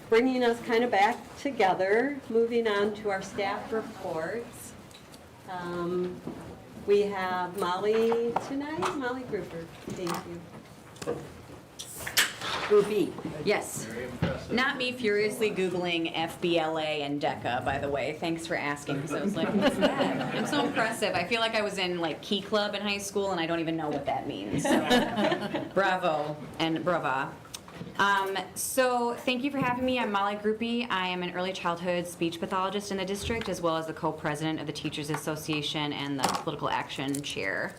bringing us kind of back together, moving on to our staff reports. We have Molly tonight, Molly Gruber. Thank you. Groupie. Yes. Not me furiously Googling FBLA and DECA, by the way. Thanks for asking, because I was like, what's that? I'm so impressive. I feel like I was in like Key Club in high school, and I don't even know what that means. So, bravo and brava. So thank you for having me. I'm Molly Groupie. I am an early childhood speech pathologist in the district, as well as the co-president of the Teachers Association and the political action chair.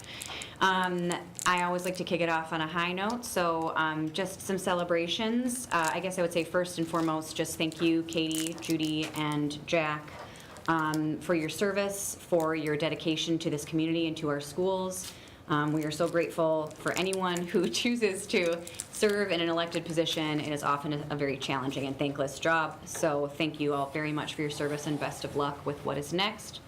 I always like to kick it off on a high note, so just some celebrations. I guess I would say first and foremost, just thank you, Katie, Judy, and Jack, for your service, for your dedication to this community and to our schools. We are so grateful for anyone who chooses to serve in an elected position. It is often a very challenging and thankless job, so thank you all very much for your service and best of luck with what is next.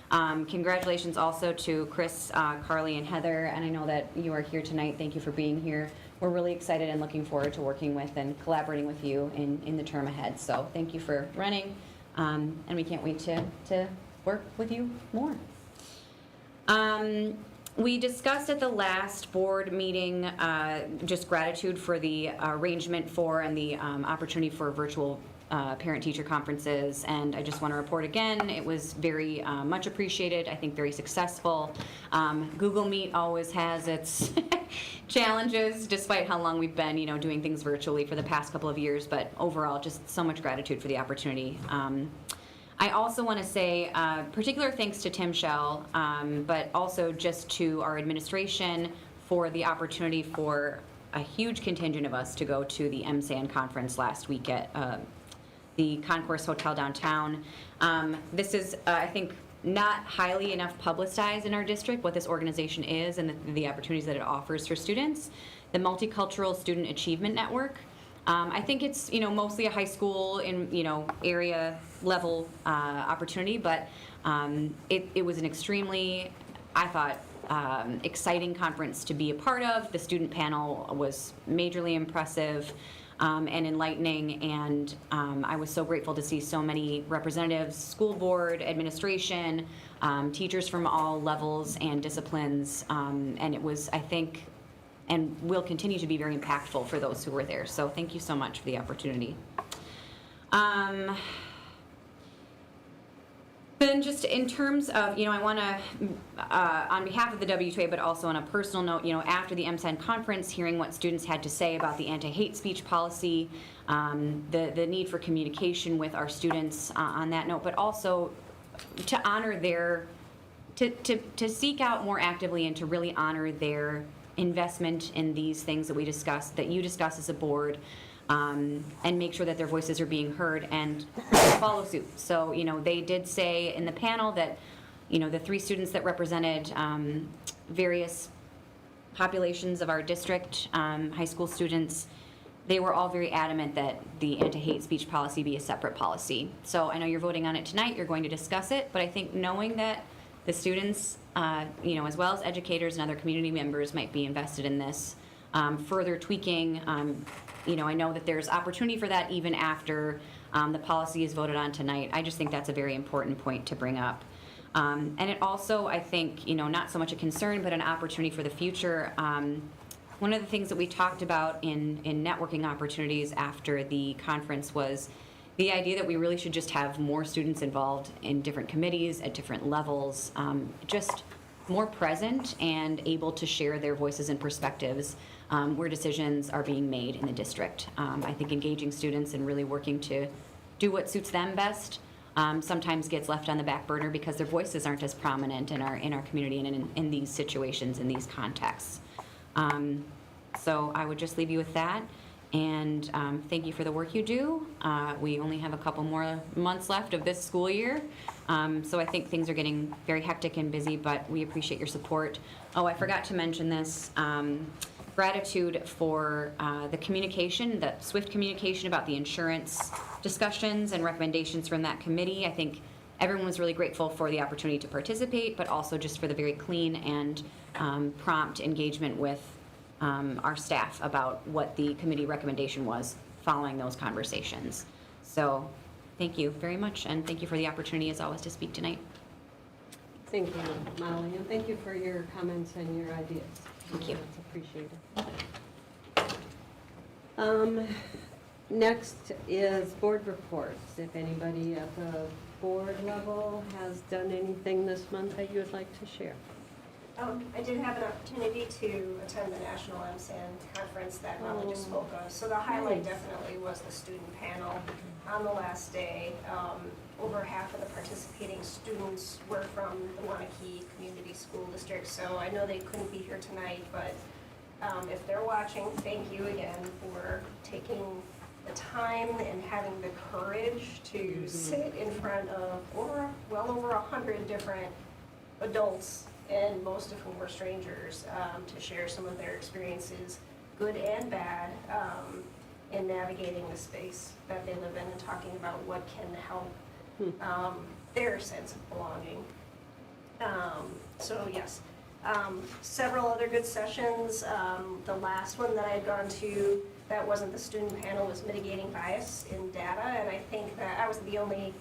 Congratulations also to Chris, Carly, and Heather, and I know that you are here tonight. Thank you for being here. We're really excited and looking forward to working with and collaborating with you in the term ahead, so thank you for running, and we can't wait to work with you more. We discussed at the last board meeting just gratitude for the arrangement for and the opportunity for virtual parent-teacher conferences, and I just want to report again, it was very much appreciated, I think very successful. Google Meet always has its challenges, despite how long we've been, doing things virtually for the past couple of years, but overall, just so much gratitude for the opportunity. I also want to say particular thanks to Tim Schell, but also just to our administration for the opportunity for a huge contingent of us to go to the MSAN conference last week at the Concourse Hotel downtown. This is, I think, not highly enough publicized in our district, what this organization is and the opportunities that it offers for students. The Multicultural Student Achievement Network. I think it's mostly a high school in area level opportunity, but it was an extremely, I thought, exciting conference to be a part of. The student panel was majorly impressive and enlightening, and I was so grateful to see so many representatives, school board, administration, teachers from all levels and disciplines, and it was, I think, and will continue to be very impactful for those who were there. So thank you so much for the opportunity. Then just in terms of, I want to, on behalf of the W2A, but also on a personal note, after the MSAN conference, hearing what students had to say about the anti-hate speech policy, the need for communication with our students on that note, but also to honor their, to seek out more actively and to really honor their investment in these things that we discussed, that you discuss as a board, and make sure that their voices are being heard and follow suit. So, they did say in the panel that, the 3 students that represented various populations of our district, high school students, they were all very adamant that the anti-hate speech policy be a separate policy. So I know you're voting on it tonight, you're going to discuss it, but I think knowing that the students, as well as educators and other community members might be invested in this, further tweaking, I know that there's opportunity for that even after the policy is voted on tonight. I just think that's a very important point to bring up. And it also, I think, not so much a concern, but an opportunity for the future. One of the things that we talked about in networking opportunities after the conference was the idea that we really should just have more students involved in different committees at different levels, just more present and able to share their voices and perspectives where decisions are being made in the district. I think engaging students and really working to do what suits them best sometimes gets left on the back burner because their voices aren't as prominent in our community and in these situations, in these contexts. So I would just leave you with that. And thank you for the work you do. We only have a couple more months left of this school year, so I think things are getting very hectic and busy, but we appreciate your support. Oh, I forgot to mention this. Gratitude for the communication, the swift communication about the insurance discussions and recommendations from that committee. I think everyone was really grateful for the opportunity to participate, but also just for the very clean and prompt engagement with our staff about what the committee recommendation was following those conversations. So, thank you very much, and thank you for the opportunity, as always, to speak tonight. Thank you, Molly, and thank you for your comments and your ideas. Thank you. That's appreciated. Next is board reports. If anybody at the board level has done anything this month that you would like to share. I did have an opportunity to attend the National MSAN conference that Molly just spoke of. So the highlight definitely was the student panel on the last day. Over half of the participating students were from the Waunakee Community School District, so I know they couldn't be here tonight, but if they're watching, thank you again for taking the time and having the courage to sit in front of well over 100 different adults, and most of whom were strangers, to share some of their experiences, good and bad, in navigating the space that they live in and talking about what can help their sense of belonging. So yes, several other good sessions. The last one that I had gone to that wasn't the student panel was mitigating bias in data, and I think that I was the only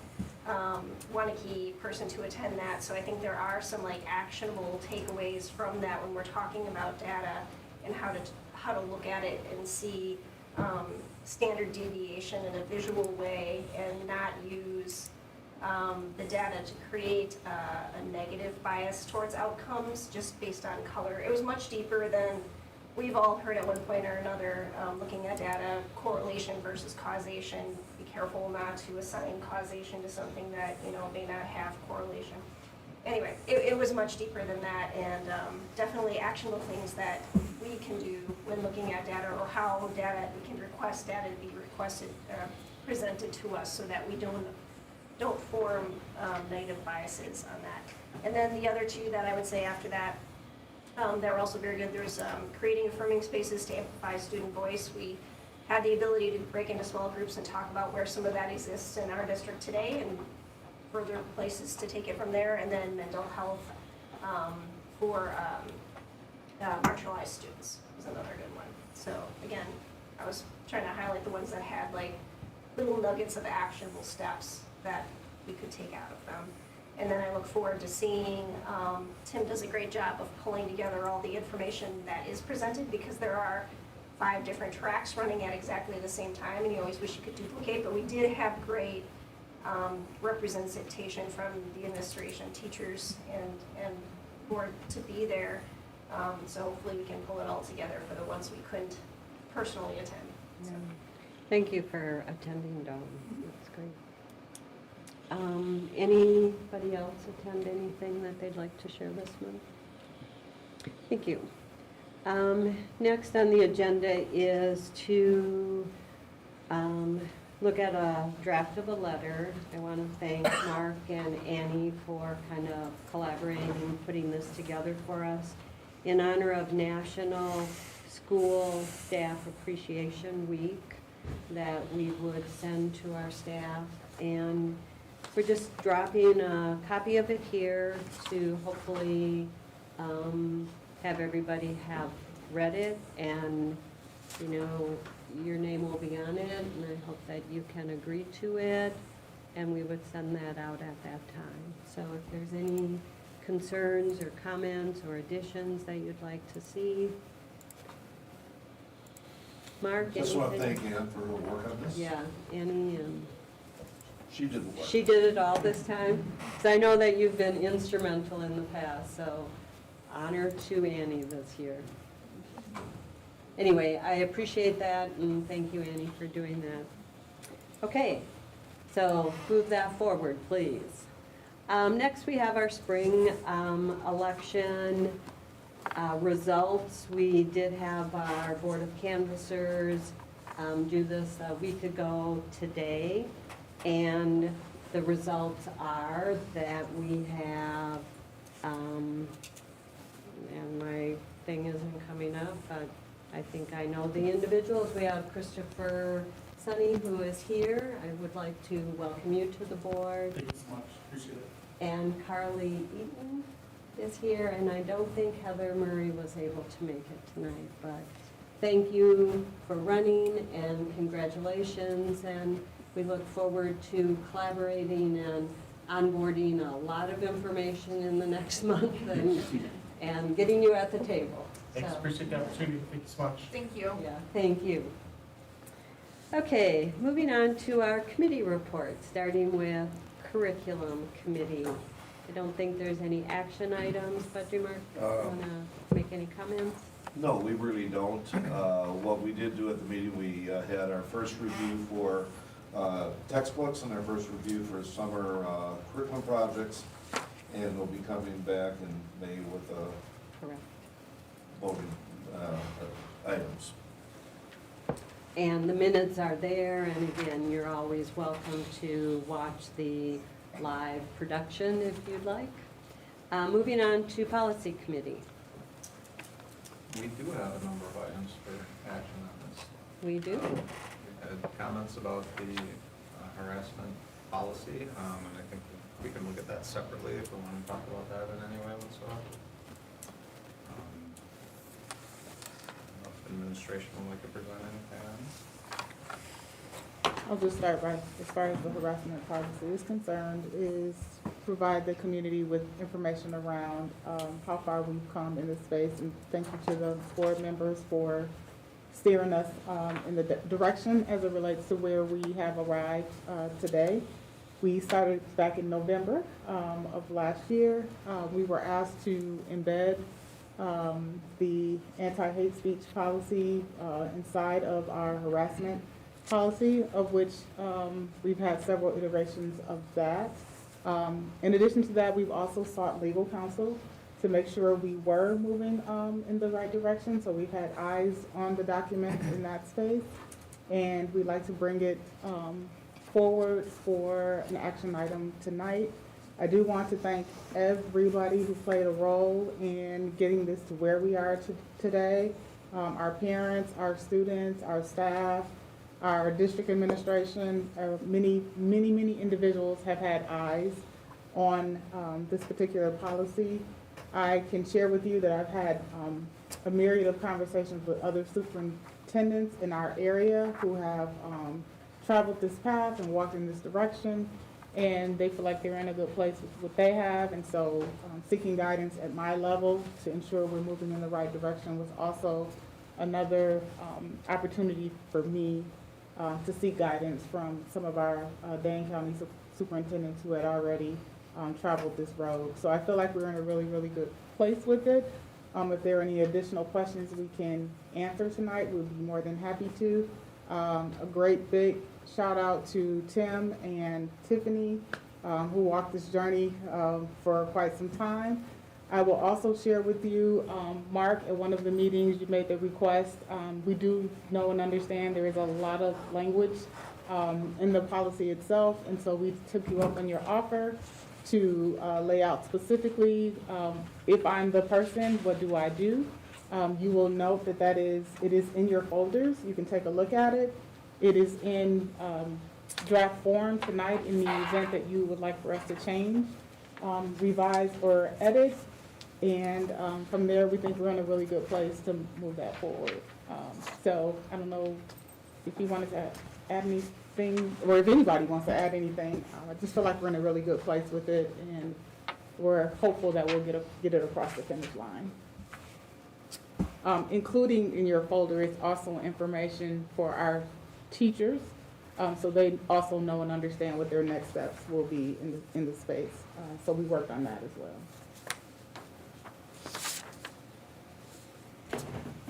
Waunakee person to attend that, so I think there are some like actionable takeaways from that when we're talking about data and how to look at it and see standard deviation in a visual way and not use the data to create a negative bias towards outcomes just based on color. It was much deeper than we've all heard at one point or another, looking at data, correlation versus causation. Be careful not to assign causation to something that may not have correlation. Anyway, it was much deeper than that, and definitely actionable things that we can do when looking at data, or how data we can request data to be presented to us, so that we don't form negative biases on that. And then the other two that I would say after that, that were also very good. There was creating affirming spaces to amplify student voice. We had the ability to break into small groups and talk about where some of that exists in our district today and further places to take it from there. And then mental health for marginalized students was another good one. So again, I was trying to highlight the ones that had like little nuggets of actionable steps that we could take out of them. And then I look forward to seeing, Tim does a great job of pulling together all the information that is presented, because there are 5 different tracks running at exactly the same time, and you always wish you could duplicate, but we did have great representation from the administration, teachers, and board to be there. So hopefully we can pull it all together for the ones we couldn't personally attend. So. Thank you for attending, Dawn. That's great. Anybody else attend anything that they'd like to share this month? Thank you. Next on the agenda is to look at a draft of a letter. I want to thank Mark and Annie for kind of collaborating and putting this together for us in honor of National School Staff Appreciation Week, that we would send to our staff. And we're just dropping a copy of it here to hopefully have everybody have read it, and your name will be on it, and I hope that you can agree to it, and we would send that out at that time. So if there's any concerns or comments or additions that you'd like to see. Mark, Just want to anything? thank Ann for her work on this. Yeah, Annie, and She did the work. she did it all this time. So I know that you've been instrumental in the past, so honor to Annie this year. Anyway, I appreciate that, and thank you, Annie, for doing that. Okay, so move that forward, please. Next, we have our spring election results. We did have our Board of Canvassers do this a week ago today, and the results are that we have, and my thing isn't coming up, but I think I know the individuals. We have Christopher Sonny, who is here. I would like to welcome you to the board. Thank you so much, appreciate it. And Carly Eaton is here, and I don't think Heather Murray was able to make it tonight, but thank you for running, and congratulations, and we look forward to collaborating and onboarding a lot of information in the next month and getting you at the table. Thanks, So, appreciate the opportunity. Thank you so much. Thank you. yeah, thank you. Okay, moving on to our committee report, starting with curriculum committee. I don't think there's any action items, but do you, Mark, want to make any comments? No, we really don't. What we did do at the meeting, we had our first review for textbooks and our first review for summer curriculum projects, and we'll be coming back in May with Correct. voting items. And the minutes are there, and again, you're always welcome to watch the live production if you'd like. Moving on to policy committee. We do have a number of items for action on this. We do. We had comments about the harassment policy, and I think we can look at that separately if we want to talk about that in any way whatsoever. I don't know if administration would like to present anything on this. I'll just start by, as far as the harassment policy is concerned, is provide the community with information around how far we've come in this space. And thank you to the board members for steering us in the direction as it relates to where we have arrived today. We started back in November of last year. We were asked to embed the anti-hate speech policy inside of our harassment policy, of which we've had several iterations of that. In addition to that, we've also sought legal counsel to make sure we were moving in the right direction. So we've had eyes on the document in that space, and we'd like to bring it forward for an action item tonight. I do want to thank everybody who played a role in getting this to where we are today. Our parents, our students, our staff, our district administration, many individuals have had eyes on this particular policy. I can share with you that I've had a myriad of conversations with other superintendents in our area who have traveled this path and walked in this direction, and they feel like they're in a good place with what they have. And so seeking guidance at my level to ensure we're moving in the right direction was also another opportunity for me to seek guidance from some of our Dane County superintendents who had already traveled this road. So I feel like we're in a really good place with it. If there are any additional questions we can answer tonight, we'd be more than happy to. A great big shout out to Tim and Tiffany who walked this journey for quite some time. I will also share with you, Mark, at one of the meetings you made the request. We do know and understand there is a lot of language in the policy itself, and so we took you up on your offer to lay out specifically, if I'm the person, what do I do? You will note that it is in your folders. You can take a look at it. It is in draft form tonight in the event that you would like for us to change, revise, or edit. And from there, we think we're in a really good place to move that forward. So I don't know if you wanted to add anything, or if anybody wants to add anything. I just feel like we're in a really good place with it, and we're hopeful that we'll get it across the finish line. Including in your folder is also information for our teachers, so they also know and understand what their next steps will be in the space. So we worked on that as well.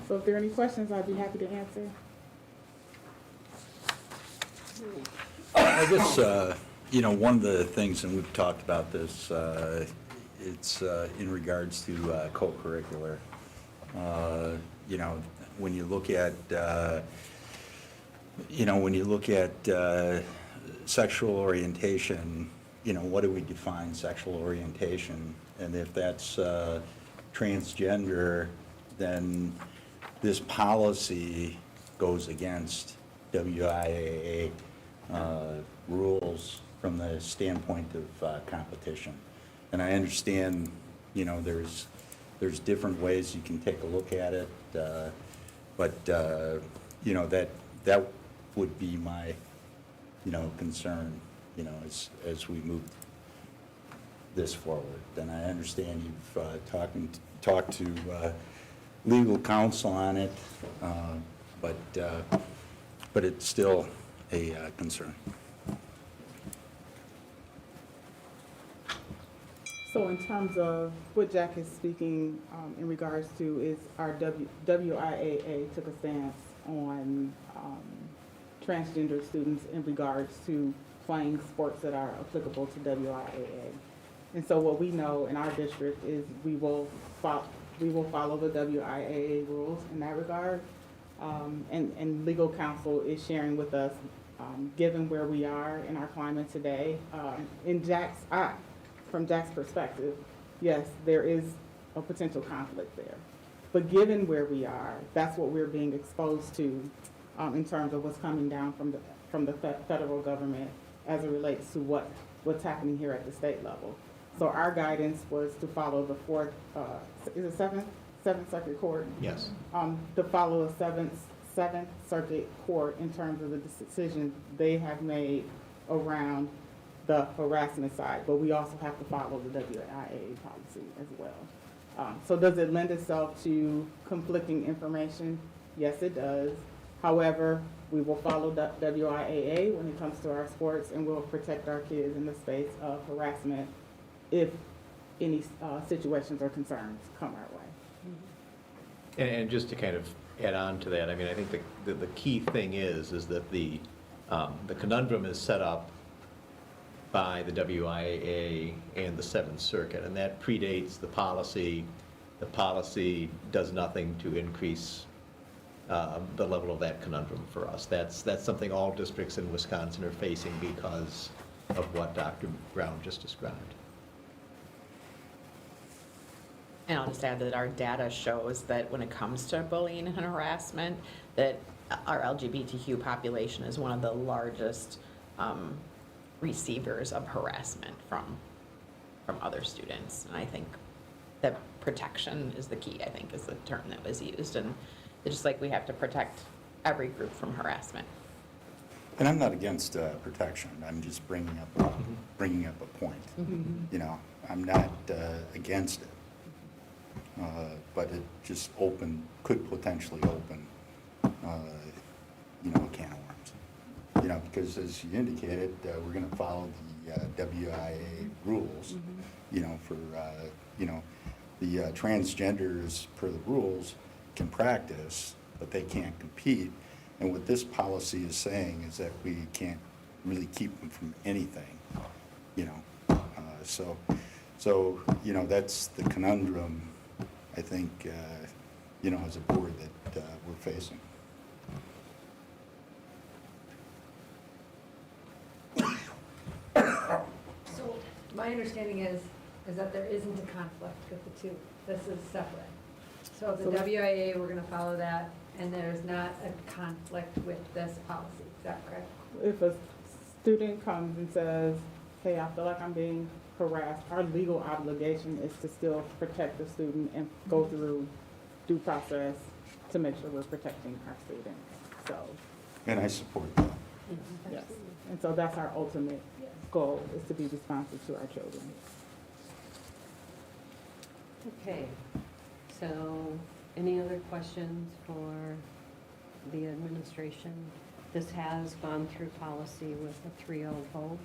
So if there are any questions, I'd be happy to answer. I guess, one of the things, and we've talked about this, it's in regards to co-curricular. When you look at, sexual orientation, what do we define sexual orientation? And if that's transgender, then this policy goes against WIAA rules from the standpoint of competition. And I understand, there's different ways you can take a look at it, but that would be my concern, as we move this forward. And I understand you've talked to legal counsel on it, but it's still a concern. So in terms of what Jack is speaking in regards to is our WIAA took a stance on transgender students in regards to playing sports that are applicable to WIAA. And so what we know in our district is we will follow the WIAA rules in that regard. And legal counsel is sharing with us, given where we are in our climate today, from Jack's perspective, yes, there is a potential conflict there. But given where we are, that's what we're being exposed to in terms of what's coming down from the federal government as it relates to what's happening here at the state level. So our guidance was to follow the Seventh Circuit Court? Yes. To follow the Seventh Circuit Court in terms of the decision they have made around the harassment side, but we also have to follow the WIA policy as well. So does it lend itself to conflicting information? Yes, it does. However, we will follow the WIAA when it comes to our sports, and we'll protect our kids in the space of harassment if any situations or concerns come our way. And just to kind of add on to that, I mean, I think the key thing is that the conundrum is set up by the WIAA and the Seventh Circuit, and that predates the policy. The policy does nothing to increase the level of that conundrum for us. That's something all districts in Wisconsin are facing because of what Dr. Brown just described. And I'll just add that our data shows that when it comes to bullying and harassment, that our LGBTQ population is one of the largest receivers of harassment from other students. And I think that protection is the key, I think, is the term that was used. And it's just like we have to protect every group from harassment. And I'm not against protection. I'm just bringing up a point. I'm not against it. But it just could potentially open, a can of worms. Because as you indicated, we're going to follow the WIA rules, for, the transgenders per the rules can practice, but they can't compete. And what this policy is saying is that we can't really keep them from anything, So, that's the conundrum, I think, as a board that we're facing. So my understanding is that there isn't a conflict with the two. This is separate. So the WIA, we're going to follow that, and there's not a conflict with this policy. Is that correct? If a student comes and says, hey, I feel like I'm being harassed, our legal obligation is to still protect the student and go through due process to make sure we're protecting our students. So, And I support that. yes. And so that's our ultimate goal, is to be responsive to our children. Okay, so any other questions for the administration? This has gone through policy with a 3-0 vote,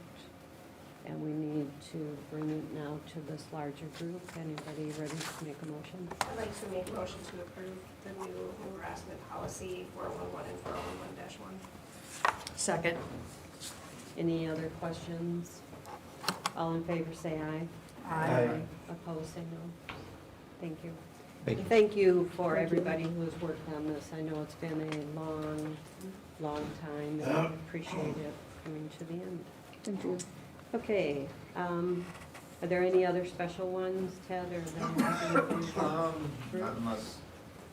and we need to bring it now to this larger group. Anybody ready to make a motion? I'd like to make a motion to approve the new harassment policy 411 and 411-1. Second. Any other questions? All in favor, say aye. Aye. Opposed, say no. Thank you. Thank you. Thank you for everybody who's worked on this. I know it's been a long, long time, and I appreciate it coming to the end. Thank you. Okay, are there any other special ones, Ted, or is there anything? Not unless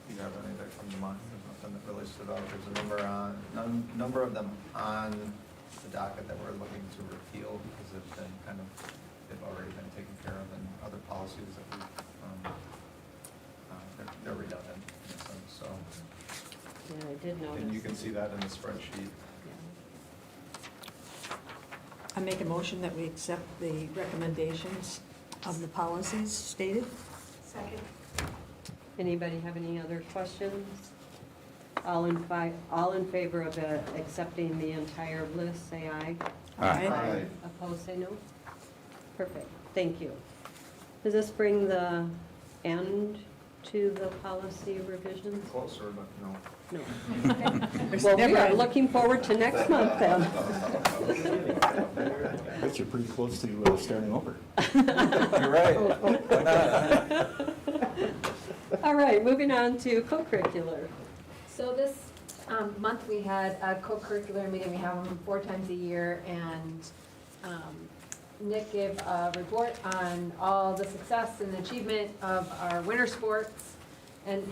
you have any that come to mind. There's nothing that really stood out. There's a number of them on the docket that we're looking to repeal because they've already been taken care of in other policies that we've, they're redundant in a sense, so. Yeah, I did notice. And you can see that in the spreadsheet. Yeah. I make a motion that we accept the recommendations of the policies stated. Second. Anybody have any other questions? All in favor of accepting the entire list, say aye. Aye. Opposed, say no. Perfect, thank you. Does this bring the end to the policy revisions? Closer, but no. No. Well, we are looking forward to next month then. But you're pretty close to starting over. You're right. Why not? All right, moving on to co-curricular. So this month, we had a co-curricular meeting. We have them 4 times a year, and Nick gave a report on all the success and achievement of our winter sports and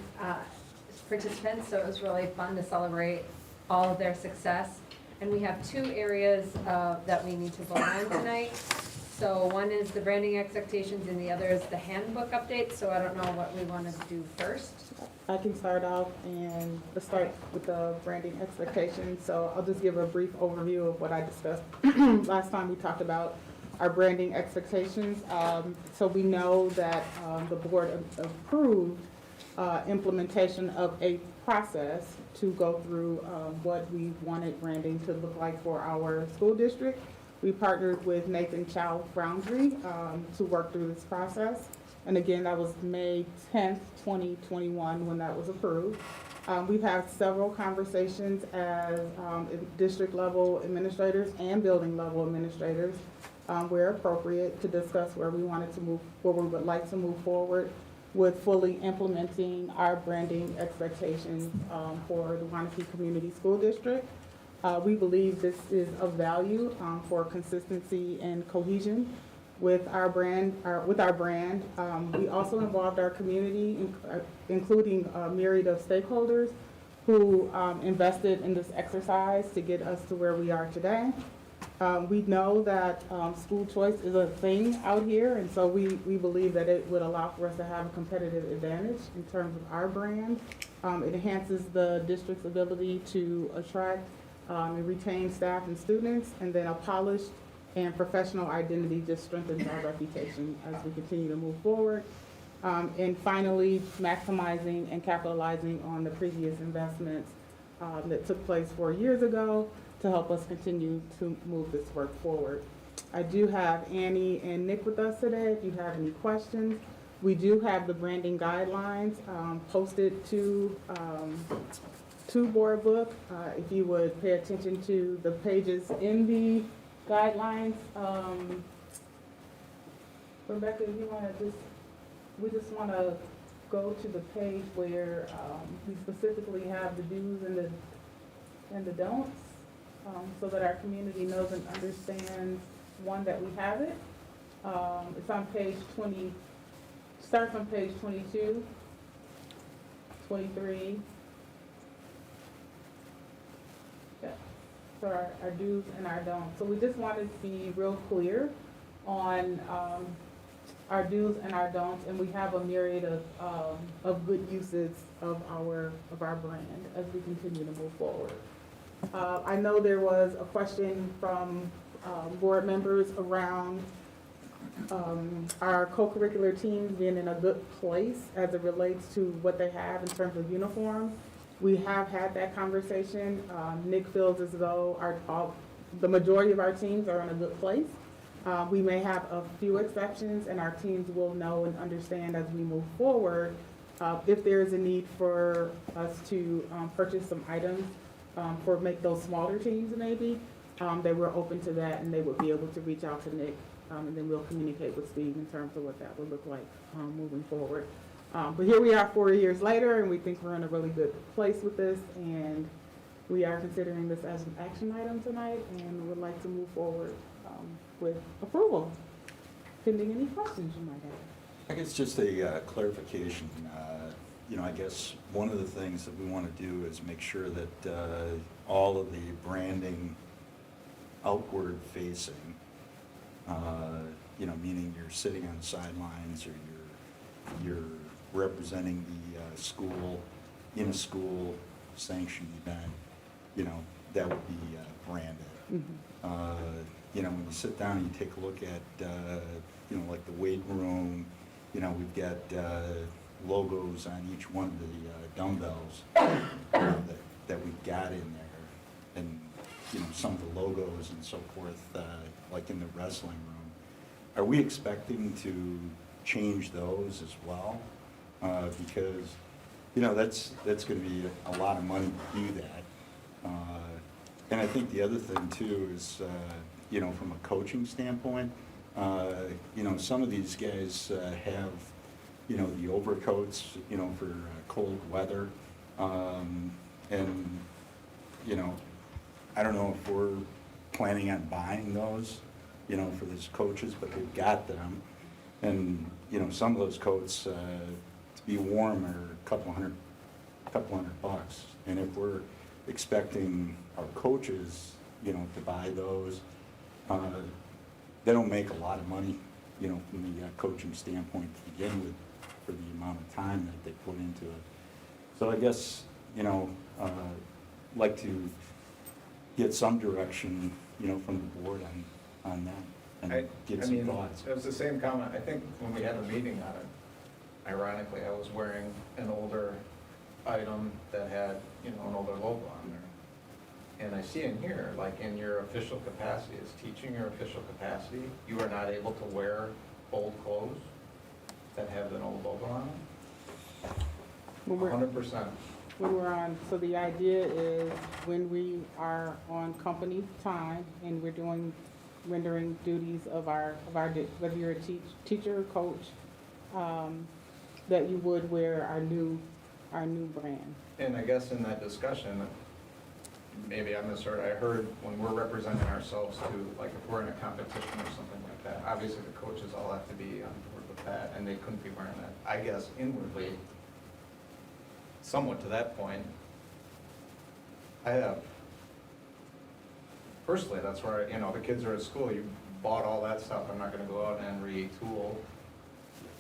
participants, so it was really fun to celebrate all of their success. And we have 2 areas that we need to vote on tonight. So one is the branding expectations, and the other is the handbook update, so I don't know what we want to do first. I can start off and let's start with the branding expectations. So I'll just give a brief overview of what I discussed last time we talked about our branding expectations. So we know that the board approved implementation of a process to go through what we wanted branding to look like for our school district. We partnered with Nathan Chow Foundry to work through this process. And again, that was May 10th, 2021 when that was approved. We've had several conversations as district level administrators and building level administrators where appropriate to discuss where we wanted to move, where we would like to move forward with fully implementing our branding expectations for the Waunakee Community School District. We believe this is of value for consistency and cohesion with our brand. We also involved our community, including a myriad of stakeholders who invested in this exercise to get us to where we are today. We know that school choice is a thing out here, and so we believe that it would allow for us to have a competitive advantage in terms of our brand. It enhances the district's ability to attract and retain staff and students, and then a polished and professional identity just strengthens our reputation as we continue to move forward. And finally, maximizing and capitalizing on the previous investments that took place 4 years ago to help us continue to move this work forward. I do have Annie and Nick with us today if you have any questions. We do have the branding guidelines posted to board book. If you would pay attention to the pages in the guidelines. Rebecca, if you want to we just want to go to the page where we specifically have the do's and the don'ts, so that our community knows and understands, one, that we have it. It's on page 20, starts on page 22, 23. Yeah. So our do's and our don'ts. So we just wanted to be real clear on our do's and our don'ts, and we have a myriad of good uses of our brand as we continue to move forward. I know there was a question from board members around our co-curricular teams being in a good place as it relates to what they have in terms of uniforms. We have had that conversation. Nick feels as though the majority of our teams are in a good place. We may have a few exceptions, and our teams will know and understand as we move forward if there is a need for us to purchase some items make those smaller teams maybe, they were open to that, and they would be able to reach out to Nick, and then we'll communicate with Steve in terms of what that would look like moving forward. But here we are 4 years later, and we think we're in a really good place with this, and we are considering this as an action item tonight, and would like to move forward with approval, pending any questions you might have. I guess just a clarification. I guess one of the things that we want to do is make sure that all of the branding outward facing, meaning you're sitting on the sidelines or you're representing the school in a school sanctioned event, that would be branded. Mm-hmm. you know, when you sit down and you take a look at, you know, like the weight room, you know, we've got logos on each one of the dumbbells that we've got in there. And, you know, some of the logos and so forth, like in the wrestling room. Are we expecting to change those as well? Because, you know, that's going to be a lot of money to do that. And I think the other thing too is, you know, from a coaching standpoint, you know, some of these guys have, you know, the overcoats, you know, for cold weather. And, you know, I don't know if we're planning on buying those, you know, for these coaches, but we've got them. And, you know, some of those coats to be warm are a couple hundred bucks. And if we're expecting our coaches, you know, to buy those, they don't make a lot of money, you know, from the coaching standpoint to begin with for the amount of time that they put into it. So I guess, you know, like to get some direction, you know, from the board on that and get some thoughts. It was the same comment, I think, when we had a meeting on it. Ironically, I was wearing an older item that had, you know, an older logo on there. And I see in here, like in your official capacity, as teaching your official capacity, you are not able to wear old clothes that have an old logo on them? 100%. When we're on, so the idea is when we are on company time and we're doing rendering duties of our whether you're a teacher or coach, that you would wear our new brand. And I guess in that discussion, maybe I misheard, I heard when we're representing ourselves too, like if we're in a competition or something like that, obviously the coaches all have to be on board with that, and they couldn't be wearing that. I guess inwardly, somewhat to that point, I have, personally, that's where, you know, the kids are at school, you bought all that stuff, I'm not gonna go out and retool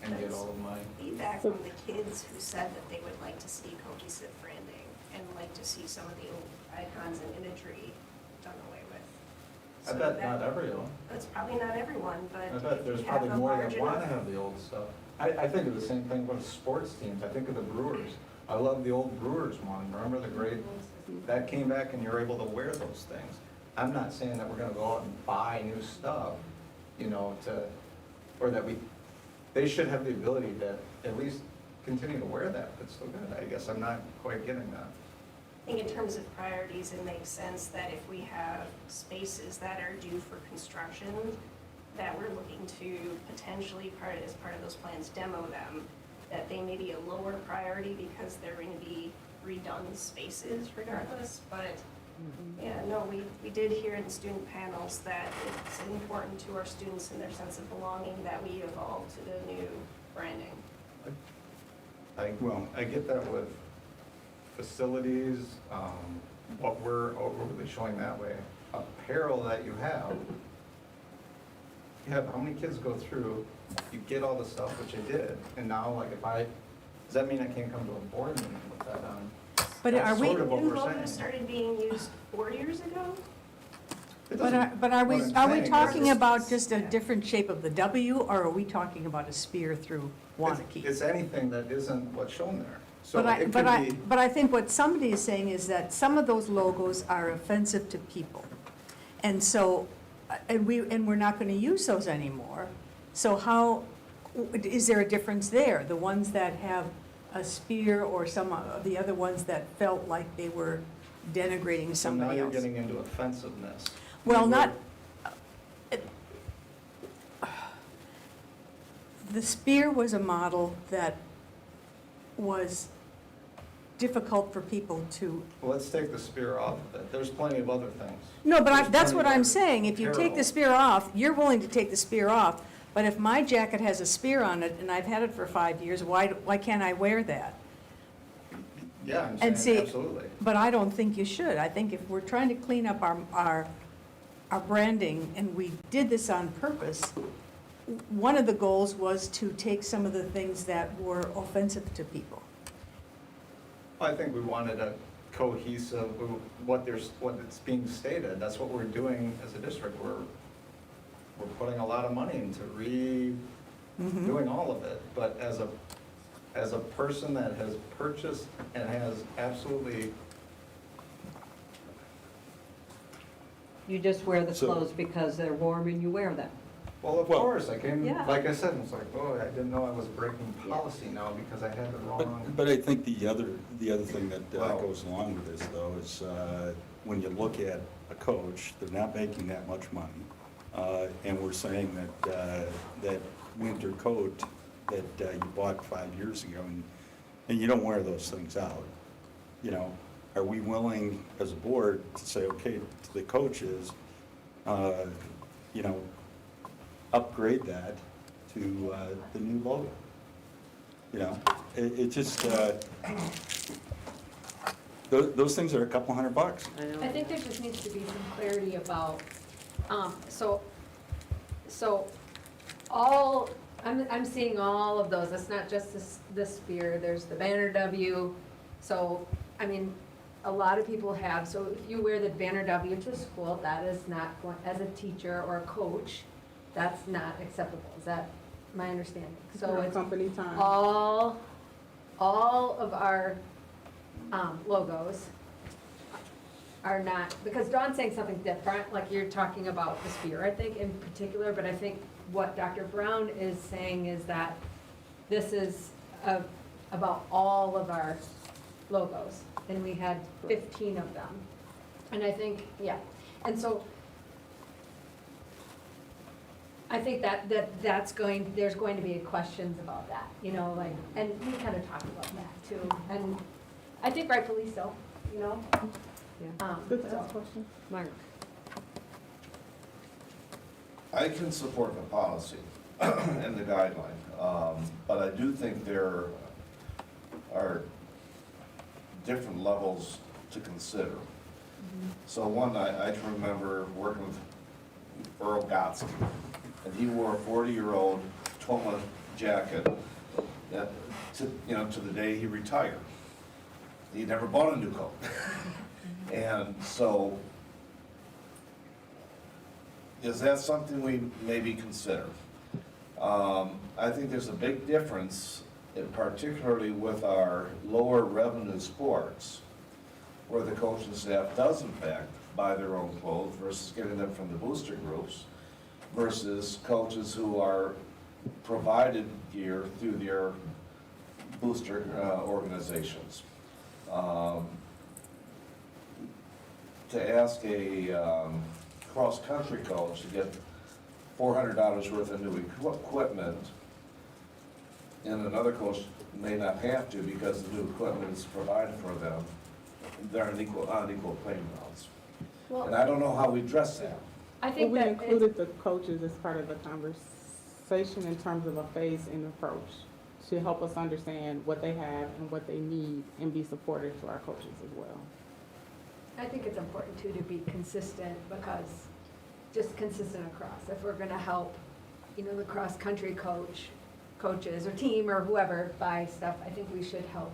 and get all of my. Feedback from the kids who said that they would like to see cohesive branding and like to see some of the old icons and imagery done away with. I So bet that- not everyone. That's probably not everyone, but I bet if there's you have probably a more large that want to enough- have the old stuff. I think of the same thing with sports teams. I think of the Brewers. I love the old Brewers one. Remember the great, that came back and you're able to wear those things. I'm not saying that we're gonna go out and buy new stuff, you know, or that they should have the ability to at least continue to wear that, but still good. I guess I'm not quite getting that. I think in terms of priorities, it makes sense that if we have spaces that are due for construction, that we're looking to potentially, as part of those plans, demo them, that they may be a lower priority because they're going to be redone spaces regardless. But yeah, no, we did hear in student panels that it's important to our students and their sense of belonging that we evolve to the new branding. I get that with facilities, what we're overly showing that way. Apparel that you have how many kids go through, you get all the stuff, which I did, and now, like, does that mean I can't come to a board meeting with that on? But That's are we, sort of what New we're logos saying. started being used 4 years ago? It but doesn't- are we, what I'm are we saying is talking it's- about just a different shape of the W, or are we talking about a spear through Waunakee? It's anything that isn't what's shown there. So But it could be, I think what somebody is saying is that some of those logos are offensive to people. And so, and we're not gonna use those anymore. So how, is there a difference there? The ones that have a spear or some of the other ones that felt like they were denigrating so now somebody you're else? getting into offensiveness. Well, We not, were- the spear was a model that was difficult for people to. Well, let's take the spear off of it. There's plenty of other things. No, but There's that's plenty what of I'm other saying, if you take apparel. the spear off, you're willing to take the spear off, but if my jacket has a spear on it and I've had it for 5 years, why can't I wear that? Yeah, I'm And saying see, absolutely. but I don't think you should. I think if we're trying to clean up our branding, and we did this on purpose, one of the goals was to take some of the things that were offensive to people. I think we wanted a cohesive, what it's being stated, that's what we're doing as a district. We're putting a lot of money into doing all of it. But as a person that has purchased and has absolutely, You just wear the So- clothes because they're warm and you wear them. well, of course, I came, Yeah. like I said, it's like, oh, I didn't know I was breaking policy now because I had the wrong. But I think the other thing that Wow. goes along with this, though, is when you look at a coach, they're not making that much money. And we're saying that, that winter coat that you bought 5 years ago, and you don't wear those things out, you know, are we willing, as a board, to say, okay, to the coaches, you know, upgrade that to the new logo? You know, it just, those things are a couple $100. I know. I think there just needs to be some clarity about, so all, I'm seeing all of those, it's not just this sphere, there's the banner W. So, I mean, a lot of people have, so if you wear the banner W to school, that is not, as a teacher or a coach, that's not acceptable. Is that my understanding? So it's Company time. all of our logos are not, because Dawn's saying something different, like you're talking about the sphere, I think, in particular, but I think what Dr. Brown is saying is that this is about all of our logos, and we had 15 of them. And I think, yeah, and so I think there's going to be questions about that, you know, like, and we kind of talked about that too, and I think rightfully so, you know? Yeah. Good So- question. Mark? I can support the policy and the guideline, but I do think there are different levels to consider. So one, I can remember working with Earl Gotsky, and he wore a 40-year-old Toma jacket to the day he retired. He never bought a new coat. And so, is that something we maybe consider? I think there's a big difference, particularly with our lower revenue sports, where the coaching staff does in fact buy their own clothes versus getting them from the booster groups, versus coaches who are provided gear through their booster organizations. To ask a cross-country coach to get $400 worth of new equipment, and another coach may not have to because the new equipment is provided for them, they're on equal playing grounds. And I don't know how we address that. I Well, think we that included the coaches as part of the conversation in terms of a phase and approach to help us understand what they have and what they need and be supportive to our coaches as well. I think it's important too to be consistent, because just consistent across. If we're gonna help, you know, the cross-country coaches or team or whoever buy stuff, I think we should help.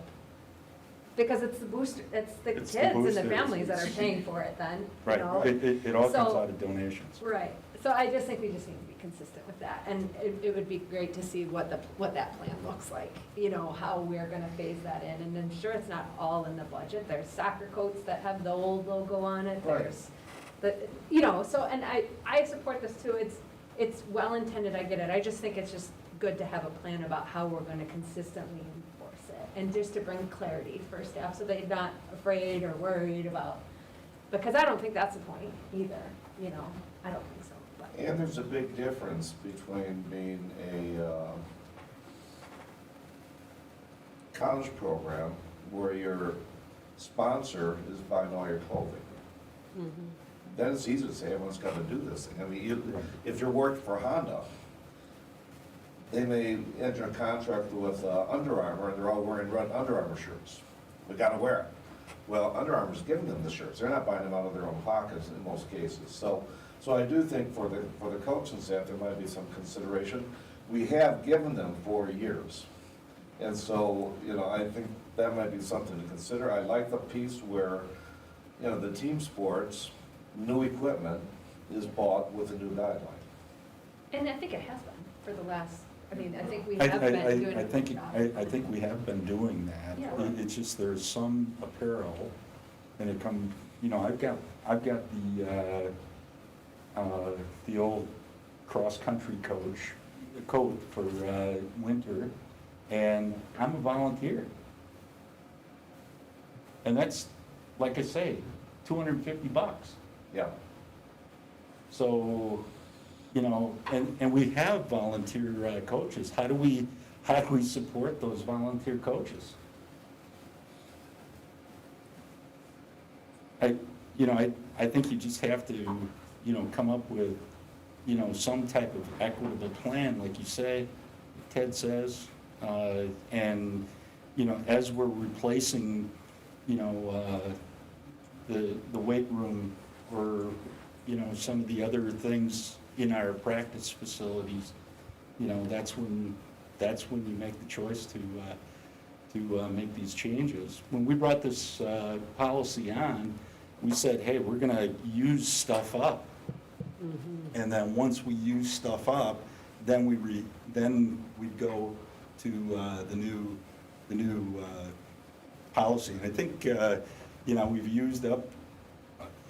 Because it's the booster, it's the It's the kids and the boosters. families that are paying for it then, you Right, know? it all comes So- out of donations. Right, so I just think we just need to be consistent with that, and it would be great to see what that plan looks like, you know, how we're gonna phase that in, and I'm sure it's not all in the budget, there's soccer coats that have the old logo on it, Right. there's the, you know, so, and I support this too, it's well-intended, I get it, I just think it's just good to have a plan about how we're gonna consistently enforce it, and just to bring clarity for staff, so they're not afraid or worried about, because I don't think that's the point either, you know, I don't think so, but. And there's a big difference between being a college program where your sponsor is buying all your clothing. Then it's easy to say, everyone's got to do this thing. I mean, if you're working for Honda, they may enter a contract with Under Armour, and they're all wearing red Under Armour shirts. We got to wear it. Well, Under Armour's giving them the shirts. They're not buying them out of their own pockets in most cases. So I do think for the coaching staff, there might be some consideration. We have given them 4 years. And so, you know, I think that might be something to consider. I like the piece where, you know, the team sports, new equipment is bought with a new guideline. And I think it has been for the last, I mean, I think we I, have been doing I a think, good job. I think we have been doing that. Yeah. It's just there's some apparel, and it come, you know, I've got the old cross-country coat for winter, and I'm a volunteer. And that's, like I say, $250. Yeah. So, you know, and we have volunteer coaches. How do we support those volunteer coaches? I think you just have to, you know, come up with, you know, some type of equitable plan, like you say, Ted says, and, you know, as we're replacing, you know, the weight room or, you know, some of the other things in our practice facilities, you know, that's when you make the choice to make these changes. When we brought this policy on, we said, hey, we're gonna use stuff up. And then once we use stuff up, then we'd go to the new policy. And I think, you know, we've used up,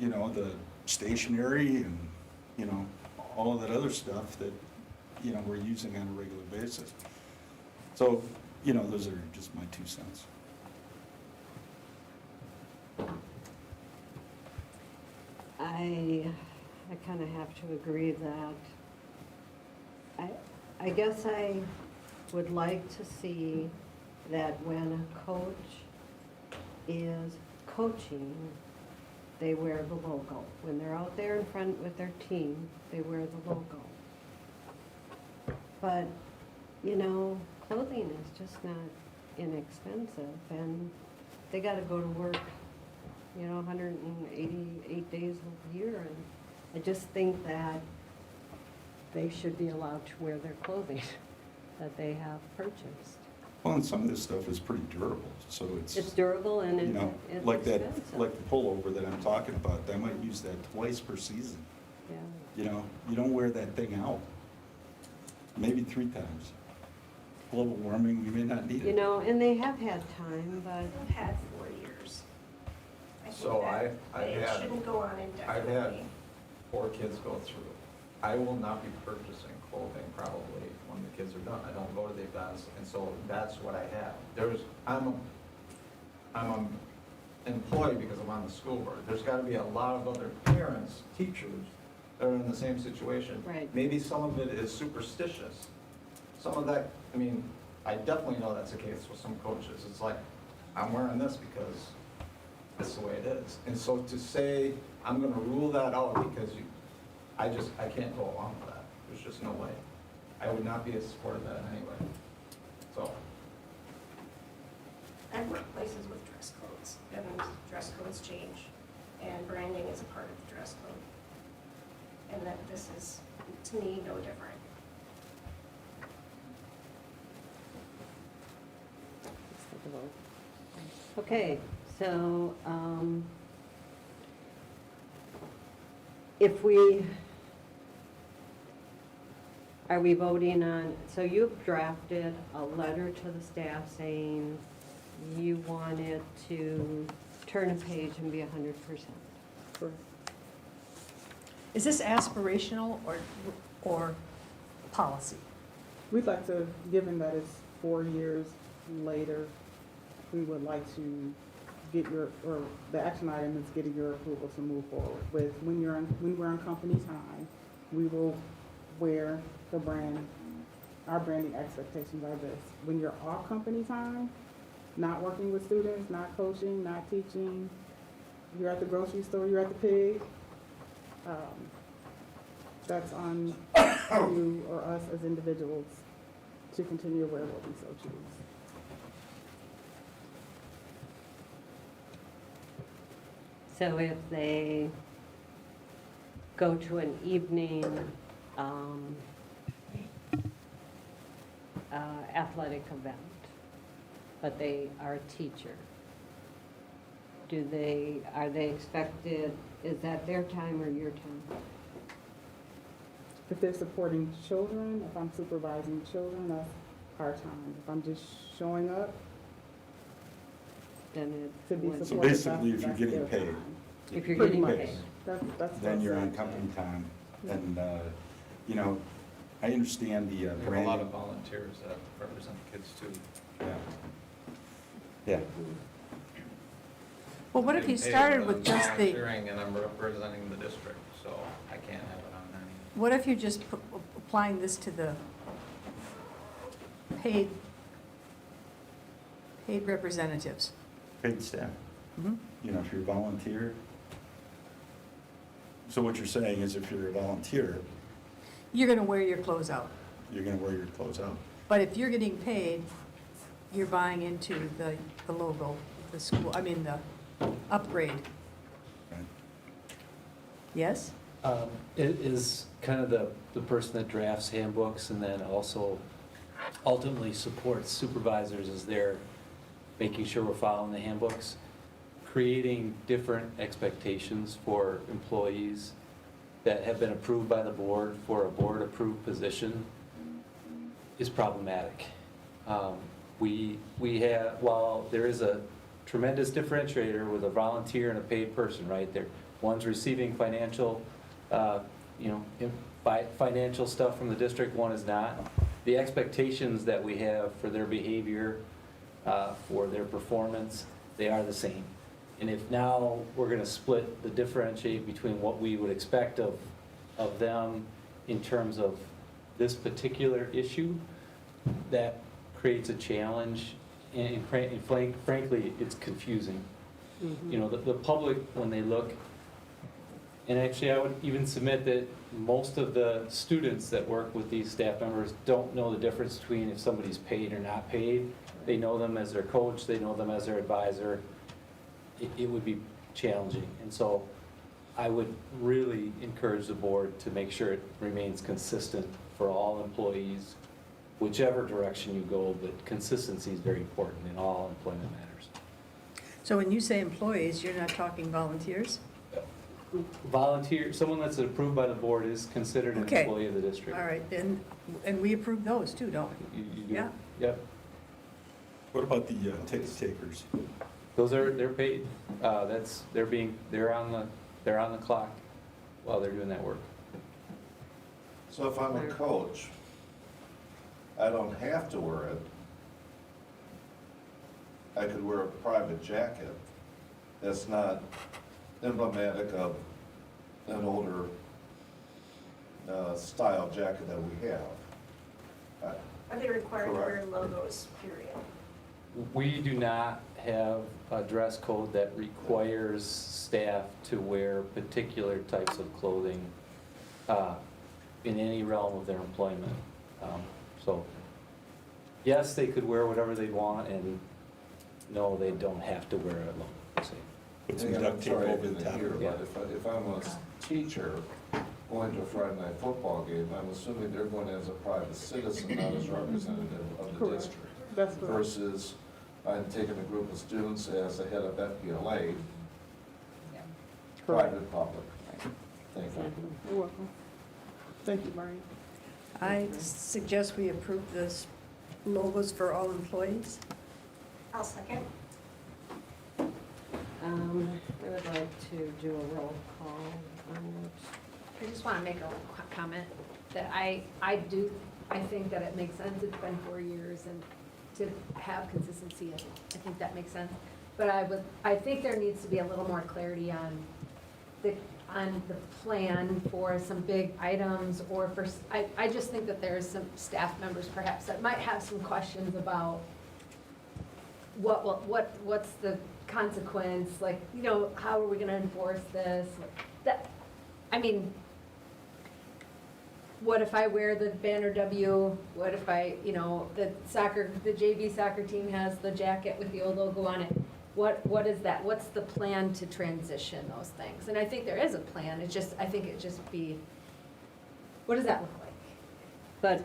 you know, the stationery and, you know, all of that other stuff that, you know, we're using on a regular basis. So, you know, those are just my 2 cents. I kind of have to agree that I guess I would like to see that when a coach is coaching, they wear the logo. When they're out there in front with their team, they wear the logo. But, you know, clothing is just not inexpensive, and they gotta go to work, you know, 188 days a year, and I just think that they should be allowed to wear their clothing that they have purchased. Well, and some of this stuff is pretty durable, so It's durable and you know, it's like that, expensive. like the pullover that I'm talking about, I might use that twice per season. Yeah. You know, you don't wear that thing out. Maybe 3 times. Global warming, we may not need it. You know, and they have had time, but I've had 4 years. I think So that I've they had- shouldn't go on I've had indefinitely. 4 kids go through. I will not be purchasing clothing probably when the kids are done. I don't go to the events, and so that's what I have. I'm an employee because I'm on the school board. There's gotta be a lot of other parents, teachers, that are in the same situation. Right. Maybe some of it is superstitious. Some of that, I mean, I definitely know that's the case with some coaches. It's like, I'm wearing this because that's the way it is. And so to say, I'm gonna rule that out because I can't go along with that. There's just no way. I would not be a supporter of that anyway. So, I've worked places with dress codes, and dress codes change, and branding is a part of the dress code. And that this is, to me, no different. let's take a vote. Okay, so, are we voting on, so you've drafted a letter to the staff saying you want it to turn a page and be 100%. Correct. Is this aspirational or policy? We'd like to, given that it's 4 years later, we would like to get or the action item is getting your approval to move forward with, when we're on company time, we will wear the brand, our branding expectations are this. When you're off company time, not working with students, not coaching, not teaching, you're at the grocery store, you're at the pig, that's on you or us as individuals to continue to wear what we so choose. So if they go to an evening athletic event, but they are a teacher, are they expected, is that their time or your time? if they're supporting children, if I'm supervising children, that's part-time. If I'm just showing up Then it to be was- supportive, So basically, if you're that's getting their paid, time. If you're Pretty getting much. paid. That's then what's you're on said. company time. And, you know, I understand the We have a lot branding. of volunteers that represent kids too. Yeah. Yeah. Well, what if you Getting paid, started but with I'm just the, volunteering and I'm representing the district, so I can't have it on there anymore. what if you're just applying this to the paid representatives? Paid staff. Mhm. You know, if you're a volunteer. So what you're saying is if you're a volunteer, You're gonna wear your clothes out. you're gonna wear your clothes out. But if you're getting paid, you're buying into the logo, the school, I mean, the upgrade. Right? Yes? It is kind of the person that drafts handbooks and then also ultimately supports supervisors as they're making sure we're following the handbooks, creating different expectations for employees that have been approved by the board for a board-approved position is problematic. We have, while there is a tremendous differentiator with a volunteer and a paid person, right? One's receiving financial, financial stuff from the district, one is not. The expectations that we have for their behavior, for their performance, they are the same. And if now we're gonna split the differentiate between what we would expect of them in terms of this particular issue, that creates a challenge, and frankly, it's confusing. You know, the public, when they look, and actually I would even submit that most of the students that work with these staff members don't know the difference between if somebody's paid or not paid. They know them as their coach, they know them as their advisor. It would be challenging. And so I would really encourage the board to make sure it remains consistent for all employees, whichever direction you go, but consistency is very important in all employment matters. So when you say employees, you're not talking volunteers? Volunteer, someone that's approved by the board is considered an Okay. employee of the district. All right, then, and we approve those too, don't we? You do. Yeah. Yep. What about the ticket takers? They're paid. They're on the clock while they're doing that work. So if I'm a coach, I don't have to wear it. I could wear a private jacket that's not emblematic of an older style jacket that we have. Are they required to wear Correct. logos, period? We do not have a dress code that requires staff to wear particular types of clothing in any realm of their employment. So, yes, they could wear whatever they want, and no, they don't have to wear it alone. Put some Again, duct I'm tape sorry I over the didn't top. hear, Yeah. but if I'm a teacher going to a Friday night football game, I'm assuming they're going as a private citizen, not as representative of the Correct. district. That's correct. Versus I'm taking a group of students as the head of FBLA, private, public. Thank you. You're welcome. Thank you, Maureen. I suggest we approve this logos for all employees. I'll second. I would like to do a roll call on it. I just want to make a comment that I think that it makes sense. It's been 4 years and to have consistency, I think that makes sense. But I think there needs to be a little more clarity on the plan for some big items or for, I just think that there's some staff members perhaps that might have some questions about what's the consequence, like, you know, how are we gonna enforce this? What if I wear the banner W? What if the JV soccer team has the jacket with the old logo on it? What is that? What's the plan to transition those things? And I think there is a plan, I think it just be, what does that look like? But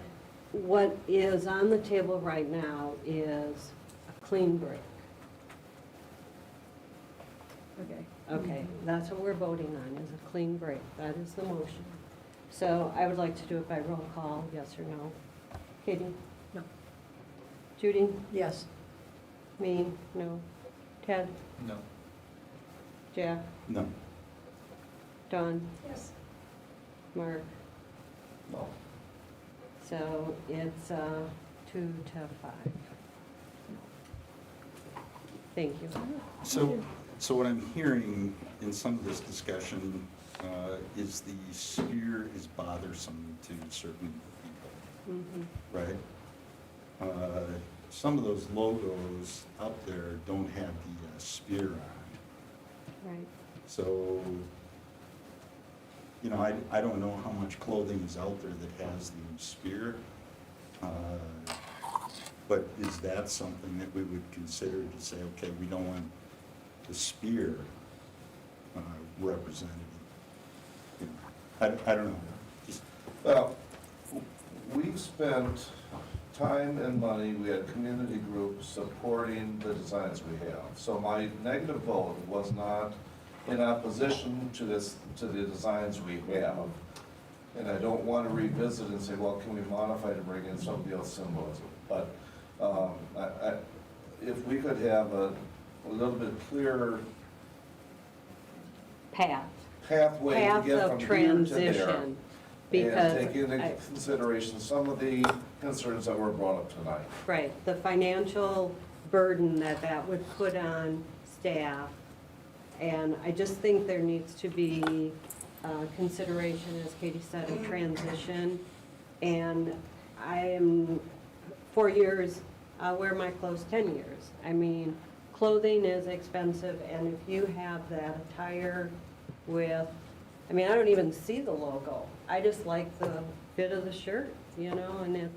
what is on the table right now is a clean break. Okay. Okay, that's what we're voting on, is a clean break. That is the motion. So I would like to do it by roll call, yes or no. Katie? No. Judy? Yes. Me? No. Ted? No. Jack? No. Dawn? Yes. Mark? No. So it's 2 to 5. Thank you. So what I'm hearing in some of this discussion is the sphere is bothersome to certain people, Mhm. right? Some of those logos out there don't have the sphere on. Right. So, I don't know how much clothing is out there that has the spear. But is that something that we would consider to say, okay, we don't want the spear represented? I don't know. Just- Well, we've spent time and money, we had community groups supporting the designs we have. So my negative vote was not in opposition to the designs we have. And I don't want to revisit and say, well, can we modify to bring in somebody else's symbolism? But if we could have a little bit clearer pathway to Path get of from here to there. transition, because And take into I- consideration some of the concerns that were brought up tonight. Right, the financial burden that would put on staff. And I just think there needs to be consideration, as Katie said, of transition. And I am, 4 years, I'll wear my clothes 10 years. I mean, clothing is expensive, and if you have that attire with, I mean, I don't even see the logo. I just like the fit of the shirt, and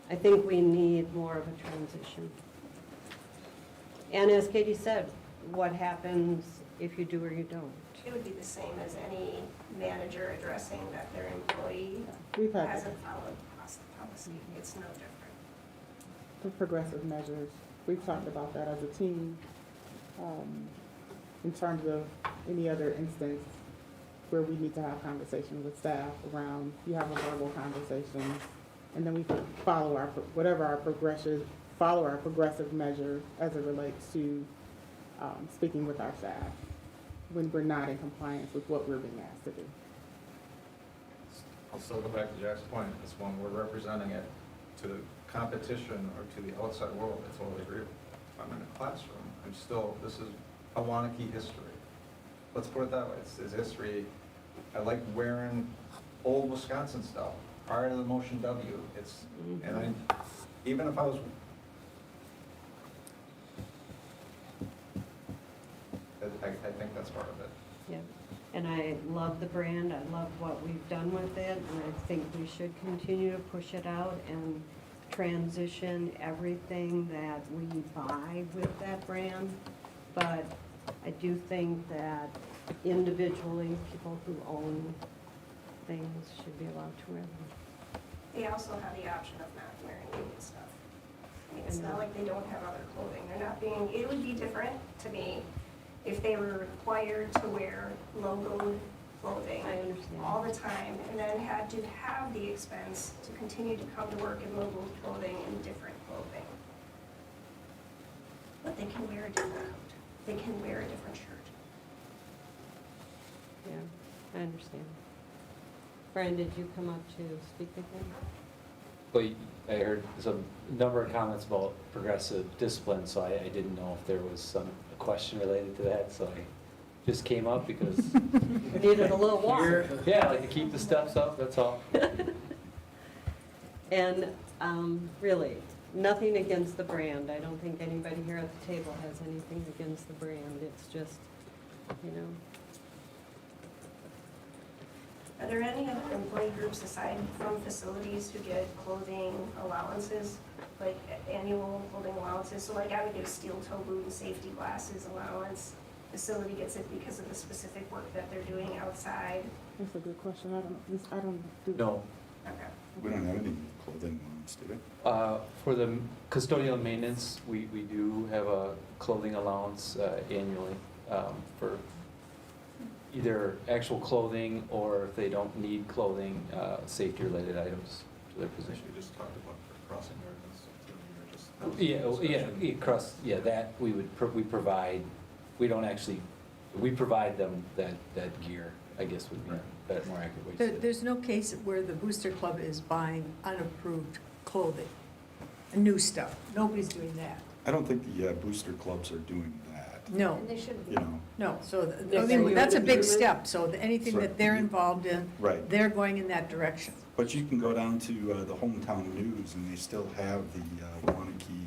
I think we need more of a transition. And as Katie said, what happens if you do or you don't? It would be the same as any manager addressing that their employee We've had hasn't followed policy. It's no different. the progressive measures. We've talked about that as a team. In terms of any other instance where we need to have conversations with staff around, you have a verbal conversation, and then we could follow follow our progressive measure as it relates to speaking with our staff when we're not in compliance with what we're being asked to do. I'll still go back to Jack's point, it's when we're representing it to the competition or to the outside world, I totally agree with. If I'm in a classroom, this is a Waunakee history. Let's put it that way, it's history. I like wearing old Wisconsin stuff, prior to the motion W, even if I was, I think that's part of it. Yeah, and I love the brand, I love what we've done with it, and I think we should continue to push it out and transition everything that we buy with that brand. But I do think that individually, people who own things should be allowed to wear them. They also have the option of not wearing union stuff. I mean, it's not like they don't have other clothing. It would be different to me if they were required to wear logoed clothing I understand. all the time and then had to have the expense to continue to come to work in logoed clothing and different clothing. But they can wear a different coat. They can wear a different shirt. Yeah, I understand. Brian, did you come up to speak again? Well, I heard some number of comments about progressive discipline, so I didn't know if there was a question related to that, so I just came up because. Needed a little water. Yeah, like to keep the steps up, that's all. And really, nothing against the brand. I don't think anybody here at the table has anything against the brand. It's just, Are there any other employee groups aside from facilities who get clothing allowances, like annual clothing allowances? So like I would get a steel toe boot and safety glasses allowance. Facility gets it because of the specific work that they're doing outside. That's a good question. I don't do. No. Okay. We don't have any clothing allowance, do we? For the custodial maintenance, we do have a clothing allowance annually for either actual clothing or if they don't need clothing, safety-related items to their I think position. we just talked about the crossing guard and stuff, too. We were just- That we would, we provide, we don't actually, we provide them that gear, I guess would be a more accurate way to say it. There's no case where the Booster Club is buying unapproved clothing, new stuff. Nobody's doing that. I don't think the booster clubs are doing that, No, And they shouldn't be. you know. no, so, They're I mean, saying that's a you're big doing it? step, so anything that they're involved in, Right. they're going in that direction. But you can go down to the hometown news and they still have the Waunakee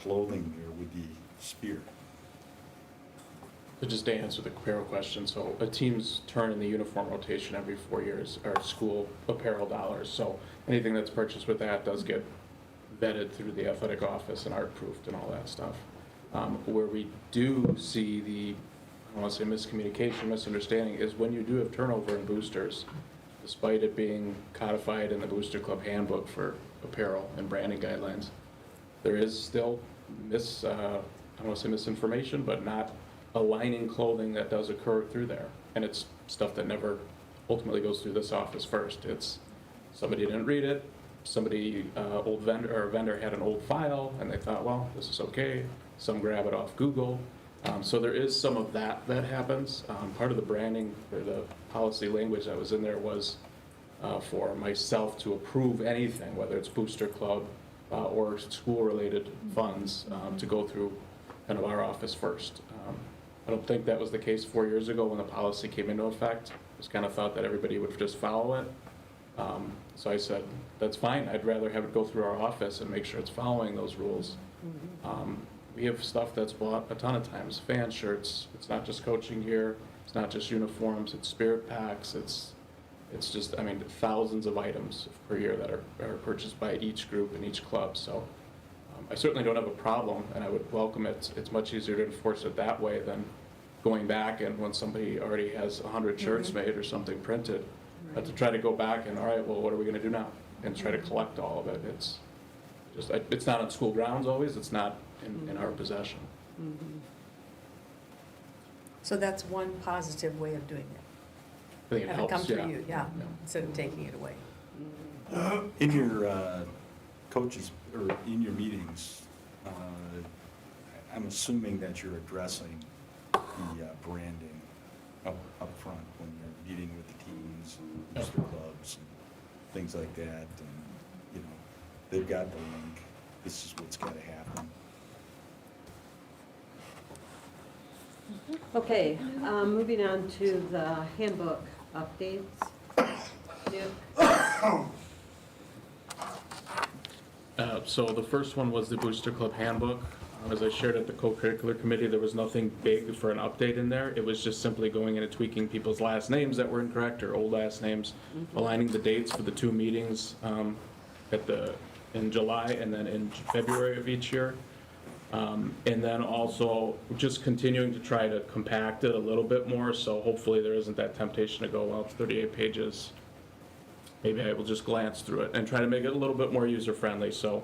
clothing there with the spear. So just to answer the apparel question, so a team's turn in the uniform rotation every 4 years are school apparel dollars. So anything that's purchased with that does get vetted through the athletic office and art-proofed and all that stuff. Where we do see the, I don't want to say miscommunication, misunderstanding, is when you do have turnover in boosters, despite it being codified in the Booster Club handbook for apparel and branding guidelines, there is still I don't want to say misinformation, but not aligning clothing that does occur through there. And it's stuff that never ultimately goes through this office first. It's somebody didn't read it, somebody, old vendor, or a vendor had an old file, and they thought, well, this is okay. Some grab it off Google. So there is some of that happens. Part of the branding or the policy language that was in there was for myself to approve anything, whether it's Booster Club or school-related funds, to go through kind of our office first. I don't think that was the case 4 years ago when the policy came into effect. It was kind of thought that everybody would just follow it. So I said, that's fine. I'd rather have it go through our office and make sure it's following those rules. We have stuff that's bought a ton of times, fan shirts. It's not just coaching gear. It's not just uniforms. It's spirit packs. It's just, I mean, thousands of items per year that are purchased by each group and each club. So I certainly don't have a problem, and I would welcome it. It's much easier to enforce it that way than going back and when somebody already has 100 shirts made or something printed, to try to go back and, all right, well, what are we going to do now? And try to collect all of it. It's just, it's not on school grounds always. It's not in our possession. So that's one positive way of doing it. I think it Have helps, it come yeah. through you, yeah, instead of taking it away. In your coaches, or in your meetings, I'm assuming that you're addressing the branding up front when you're meeting with the teams and booster clubs and things like that. And, you know, they've got the link. This is what's got to happen. Okay, moving on to the handbook updates. Nick? So the first one was the Booster Club handbook. As I shared at the co-curricular committee, there was nothing big for an update in there. It was just simply going in and tweaking people's last names that were incorrect or old last names, aligning the dates for the two meetings in July and then in February of each year. And then also just continuing to try to compact it a little bit more, so hopefully there isn't that temptation to go, well, it's 38 pages. Maybe I will just glance through it and try to make it a little bit more user-friendly. So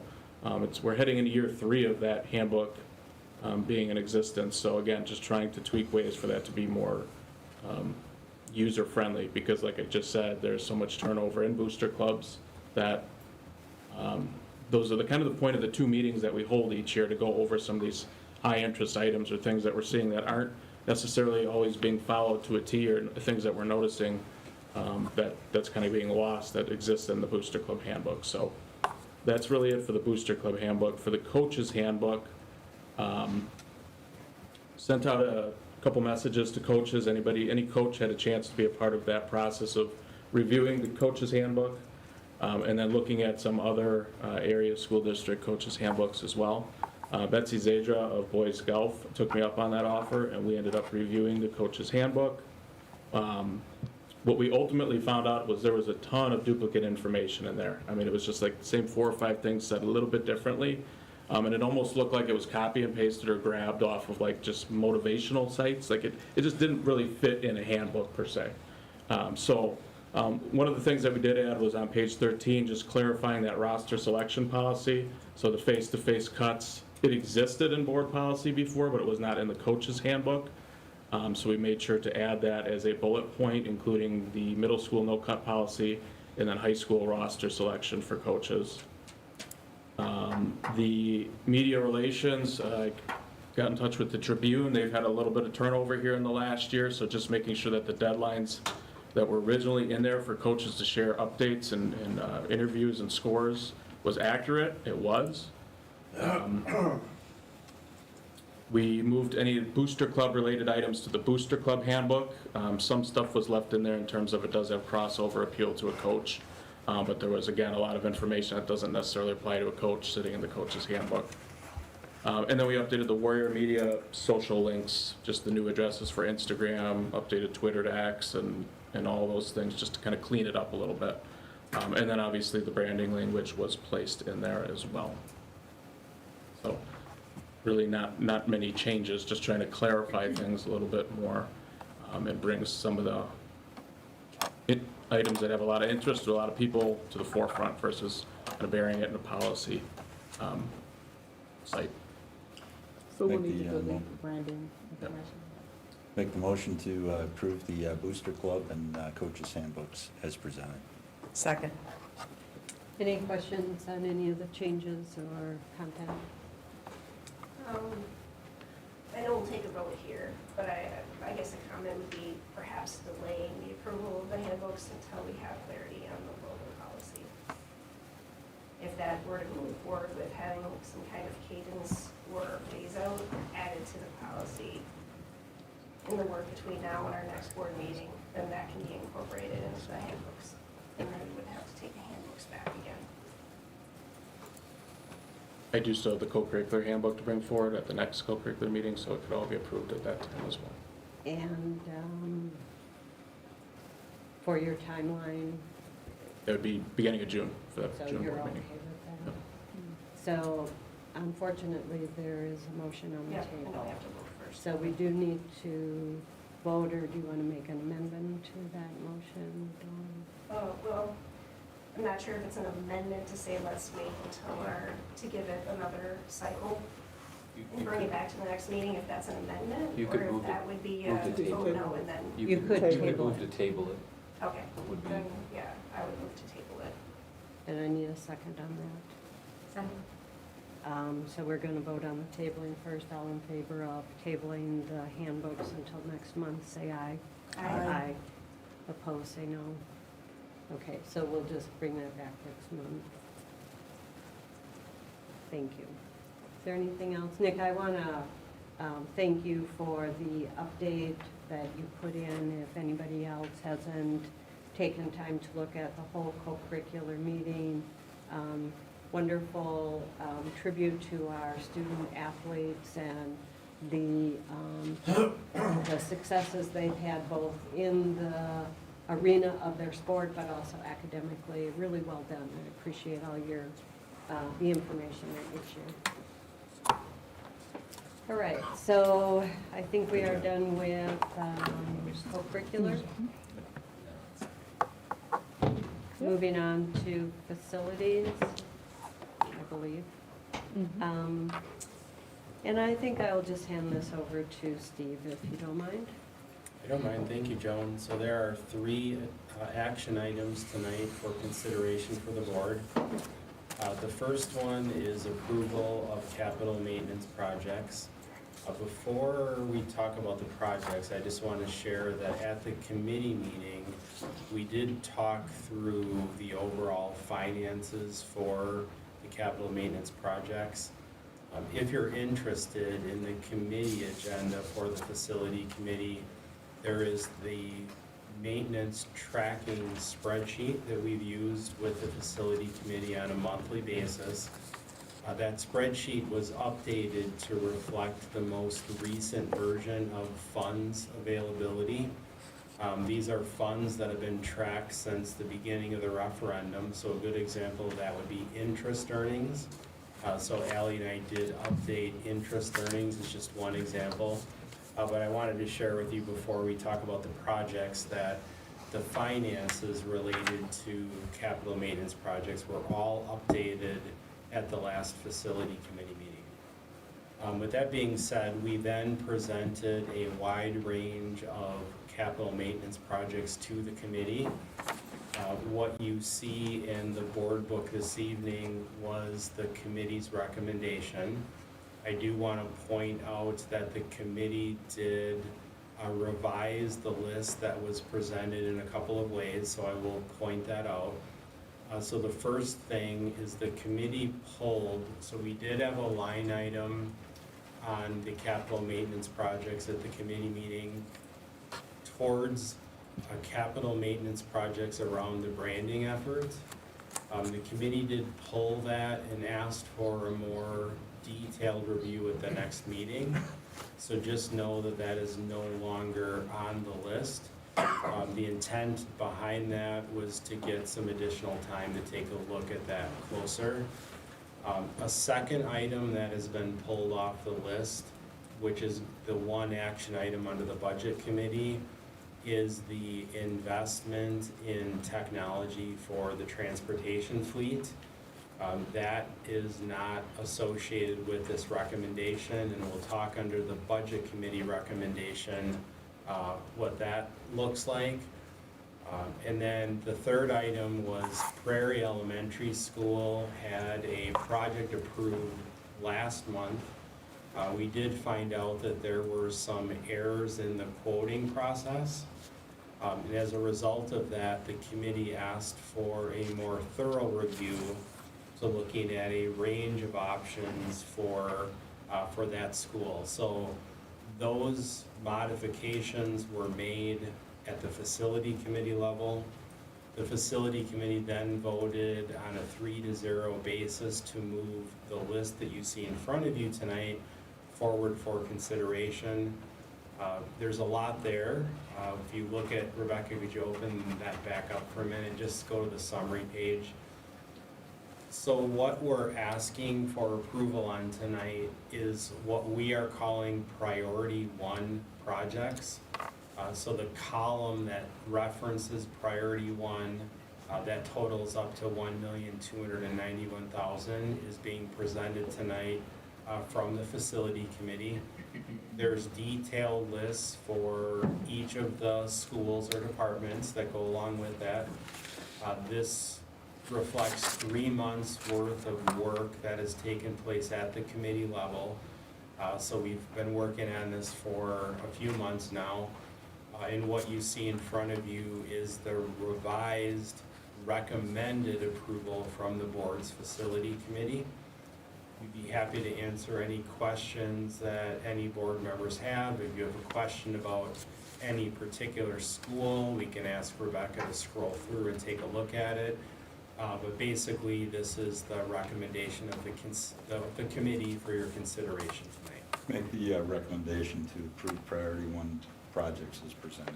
we're heading into year 3 of that handbook being in existence. So again, just trying to tweak ways for that to be more user-friendly, because like I just said, there's so much turnover in booster clubs that those are the kind of the point of the 2 meetings that we hold each year to go over some of these high-interest items or things that we're seeing that aren't necessarily always being followed to a T, or things that we're noticing that's kind of being lost that exists in the Booster Club handbook. So that's really it for the Booster Club handbook. For the coaches handbook, sent out a couple messages to coaches. Any coach had a chance to be a part of that process of reviewing the coaches handbook, and then looking at some other area school district coaches handbooks as well. Betsy Zadra of Boys Golf took me up on that offer, and we ended up reviewing the coaches handbook. What we ultimately found out was there was a ton of duplicate information in there. I mean, it was just like the same 4 or 5 things said a little bit differently. And it almost looked like it was copy and pasted or grabbed off of like just motivational sites. Like it just didn't really fit in a handbook per se. One of the things that we did add was on page 13, just clarifying that roster selection policy. So the face-to-face cuts, it existed in board policy before, but it was not in the coach's handbook. So we made sure to add that as a bullet point, including the middle school no-cut policy and then high school roster selection for coaches. The media relations, I got in touch with the Tribune. They've had a little bit of turnover here in the last year, so just making sure that the deadlines that were originally in there for coaches to share updates and interviews and scores was accurate. It was. We moved any Booster Club related items to the Booster Club handbook. Some stuff was left in there in terms of it does have crossover appeal to a coach. But there was, again, a lot of information that doesn't necessarily apply to a coach sitting in the coach's handbook. And then we updated the Warrior Media social links, just the new addresses for Instagram, updated Twitter to X, and all those things, just to kind of clean it up a little bit. And then obviously the branding language was placed in there as well. So really not many changes, just trying to clarify things a little bit more and bring some of the items that have a lot of interest to a lot of people to the forefront versus kind of burying it in a policy site. So we'll Make need to the, delete the branding information. Make the motion to approve the Booster Club and Coaches Handbooks as presented. Second. Any questions on any of the changes or content? I know we'll take a vote here, but I guess a comment would be perhaps delaying the approval of the handbooks until we have clarity on the logo policy. If that were to move forward with having some kind of cadence or phase out added to the policy in the work between now and our next board meeting, then that can be incorporated into the handbooks. And then we would have to take the handbooks back again. I do still have the co-curricular handbook to bring forward at the next co-curricular meeting, so it could all be approved at that time as well. And for your timeline, It would be beginning of June for so that June you're board okay meeting. with that? So unfortunately, there is a motion on the Yeah, and table. we have to vote first. So we do need to vote, or do you want to make an amendment to that motion, Dawn? Oh, well, I'm not sure if it's an amendment to say let's wait until to give it another cycle and bring it back to the next meeting, if that's an amendment? You could or move if that would be move a to table vote it. no and then, You could table move it. to table it. okay, Would be- then, yeah, I would move to table it. And I need a second on that. Second. So we're going to vote on the tabling first. All in favor of tabling the handbooks until next month, say aye. Aye. Opposed, say no. Okay, so we'll just bring that back next month. Thank you. Is there anything else? Nick, I want to thank you for the update that you put in. If anybody else hasn't taken time to look at the whole co-curricular meeting, wonderful tribute to our student athletes and the successes they've had both in the arena of their sport, but also academically. Really well done. I appreciate all your, the information that you shared. All right, so I think we are done with co-curricular. Moving on to facilities, I believe. And I think I'll just hand this over to Steve, if you don't mind. I don't mind, thank you, Joan. So there are 3 action items tonight for consideration for the board. The first one is approval of capital maintenance projects. Before we talk about the projects, I just want to share that at the committee meeting, we did talk through the overall finances for the capital maintenance projects. If you're interested in the committee agenda for the facility committee, there is the maintenance tracking spreadsheet that we've used with the facility committee on a monthly basis. That spreadsheet was updated to reflect the most recent version of funds availability. These are funds that have been tracked since the beginning of the referendum, so a good example of that would be interest earnings. So Ally and I did update interest earnings, it's just one example. But I wanted to share with you before we talk about the projects that the finances related to capital maintenance projects were all updated at the last facility committee meeting. With that being said, we then presented a wide range of capital maintenance projects to the committee. What you see in the board book this evening was the committee's recommendation. I do want to point out that the committee did revise the list that was presented in a couple of ways, so I will point that out. So the first thing is the committee pulled, so we did have a line item on the capital maintenance projects at the committee meeting towards capital maintenance projects around the branding effort. The committee did pull that and asked for a more detailed review at the next meeting. So just know that that is no longer on the list. The intent behind that was to get some additional time to take a look at that closer. A second item that has been pulled off the list, which is the one action item under the budget committee, is the investment in technology for the transportation fleet. That is not associated with this recommendation, and we'll talk under the budget committee recommendation what that looks like. And then the third item was Prairie Elementary School had a project approved last month. We did find out that there were some errors in the quoting process. And as a result of that, the committee asked for a more thorough review, so looking at a range of options for that school. So those modifications were made at the facility committee level. The facility committee then voted on a 3-0 basis to move the list that you see in front of you tonight forward for consideration. There's a lot there. If you look at, Rebecca, could you open that back up for a minute? Just go to the summary page. So what we're asking for approval on tonight is what we are calling priority 1 projects. So the column that references priority 1, that totals up to $1,291,000 is being presented tonight from the facility committee. There's detailed lists for each of the schools or departments that go along with that. This reflects 3 months worth of work that has taken place at the committee level. So we've been working on this for a few months now. And what you see in front of you is the revised recommended approval from the board's facility committee. We'd be happy to answer any questions that any board members have. If you have a question about any particular school, we can ask Rebecca to scroll through and take a look at it. But basically, this is the recommendation of the committee for your consideration tonight. Make the recommendation to approve priority 1 projects as presented.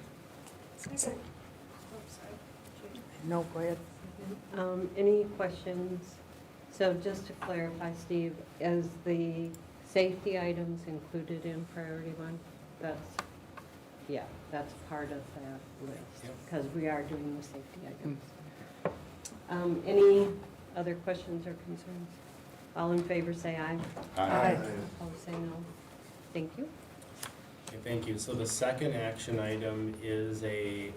No, go ahead. Any questions? So just to clarify, Steve, is the safety items included in priority 1? That's part of that list, because we are doing the safety items. Any other questions or concerns? All in favor say aye. Aye. Opposed say no. Thank you. Okay, thank you. So the second action item is a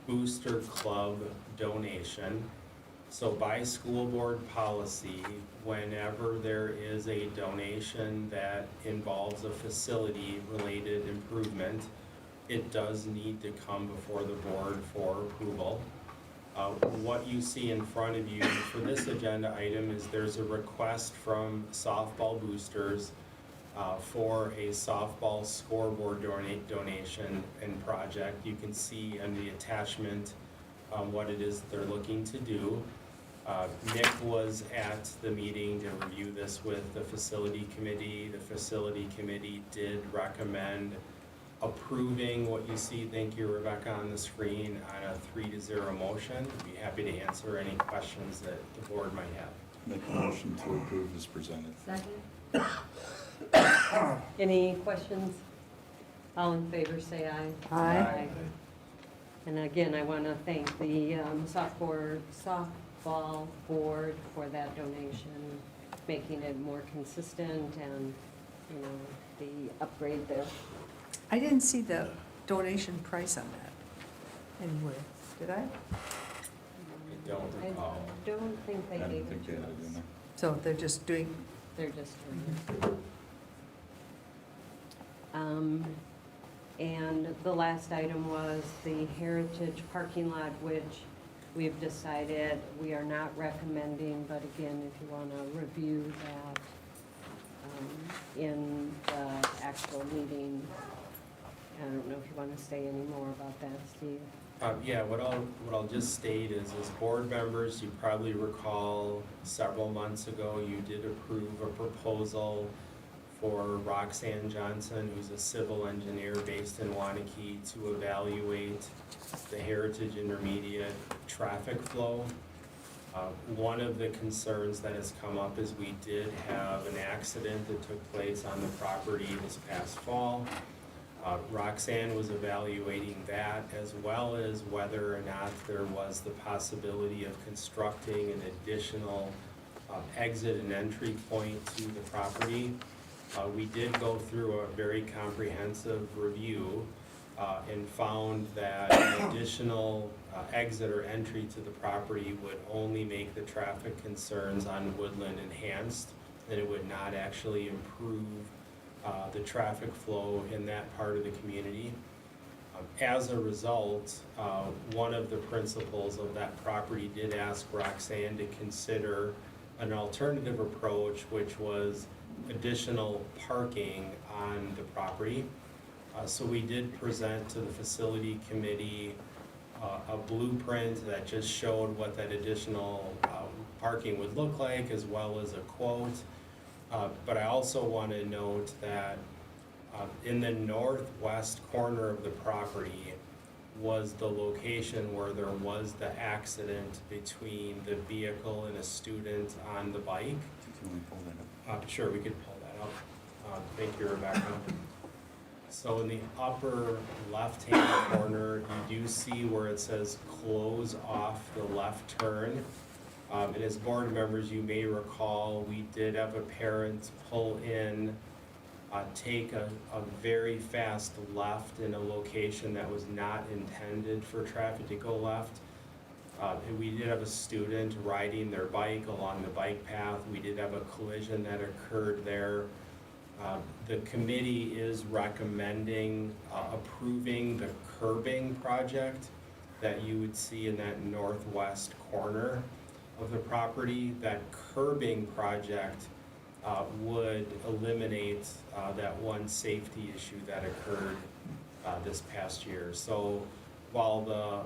booster club donation. So by school board policy, whenever there is a donation that involves a facility-related improvement, it does need to come before the board for approval. What you see in front of you for this agenda item is there's a request from softball boosters for a softball scoreboard donation and project. You can see on the attachment what it is that they're looking to do. Nick was at the meeting to review this with the facility committee. The facility committee did recommend approving what you see, thank you, Rebecca, on the screen on a 3-0 motion. I'd be happy to answer any questions that the board might have. Make a motion to approve as presented. Second? Any questions? All in favor say aye. Aye. And again, I want to thank the softball board for that donation, making it more consistent you know, the upgrade there. I didn't see the donation price on that anywhere, did I? I don't I recall. don't think they I gave don't think it they to had it in us. there. So they're just doing, They're just doing it. And the last item was the Heritage parking lot, which we've decided we are not recommending, but again, if you want to review that in the actual meeting, I don't know if you want to say any more about that, Steve. Yeah, what I'll just state is, as board members, you probably recall several months ago, you did approve a proposal for Roxanne Johnson, who's a civil engineer based in Waunakee, to evaluate the Heritage Intermediate traffic flow. One of the concerns that has come up is we did have an accident that took place on the property this past fall. Roxanne was evaluating that, as well as whether or not there was the possibility of constructing an additional exit and entry point to the property. We did go through a very comprehensive review and found that an additional exit or entry to the property would only make the traffic concerns on Woodland enhanced, and it would not actually improve the traffic flow in that part of the community. As a result, one of the principals of that property did ask Roxanne to consider an alternative approach, which was additional parking on the property. So we did present to the facility committee a blueprint that just showed what that additional parking would look like, as well as a quote. But I also want to note that in the northwest corner of the property was the location where there was the accident between the vehicle and a student on the bike. Can we pull that up? Sure, we could pull that up. Thank you, Rebecca. So in the upper left-hand corner, you do see where it says close off the left turn. And as board members, you may recall, we did have a parent pull in, take a very fast left in a location that was not intended for traffic to go left. And we did have a student riding their bike along the bike path. We did have a collision that occurred there. The committee is recommending approving the curbing project that you would see in that northwest corner of the property. That curbing project would eliminate that one safety issue that occurred this past year. So while the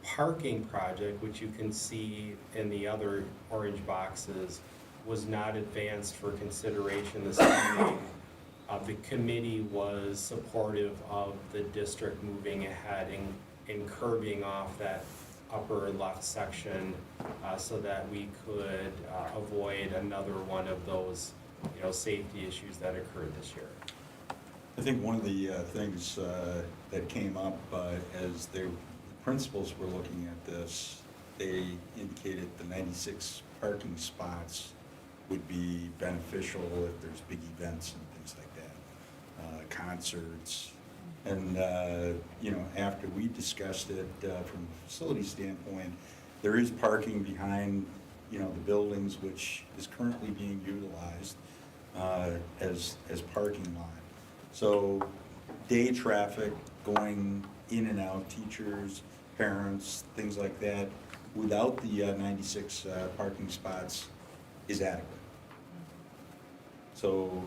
parking project, which you can see in the other orange boxes, was not advanced for consideration this evening, the committee was supportive of the district moving ahead and curbing off that upper left section so that we could avoid another one of those, safety issues that occurred this year. I think one of the things that came up as the principals were looking at this, they indicated the 96 parking spots would be beneficial if there's big events and things like that, concerts. And, after we discussed it from a facility standpoint, there is parking behind, the buildings, which is currently being utilized as parking lot. So day traffic going in and out, teachers, parents, things like that, without the 96 parking spots is adequate. So,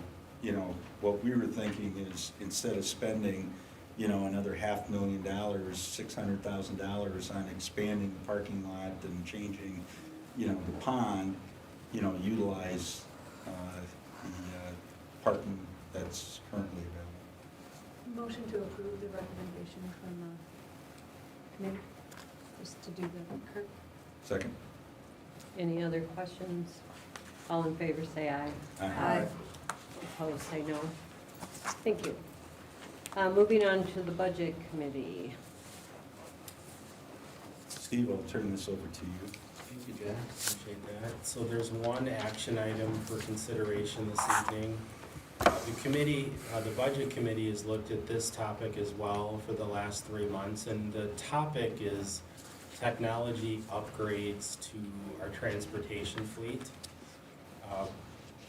what we were thinking is, instead of spending, another $500,000, $600,000 on expanding the parking lot and changing, the pond, utilize the parking that's currently available. Motion to approve the recommendation from the committee, just to do the curb. Second? Any other questions? All in favor, say aye. Aye. Opposed, say no. Thank you. Moving on to the Budget Committee. Steve, I'll turn this over to you. Thank you, Jack. Appreciate that. So there's one action item for consideration this evening. The committee, the budget committee has looked at this topic as well for the last 3 months, and the topic is technology upgrades to our transportation fleet.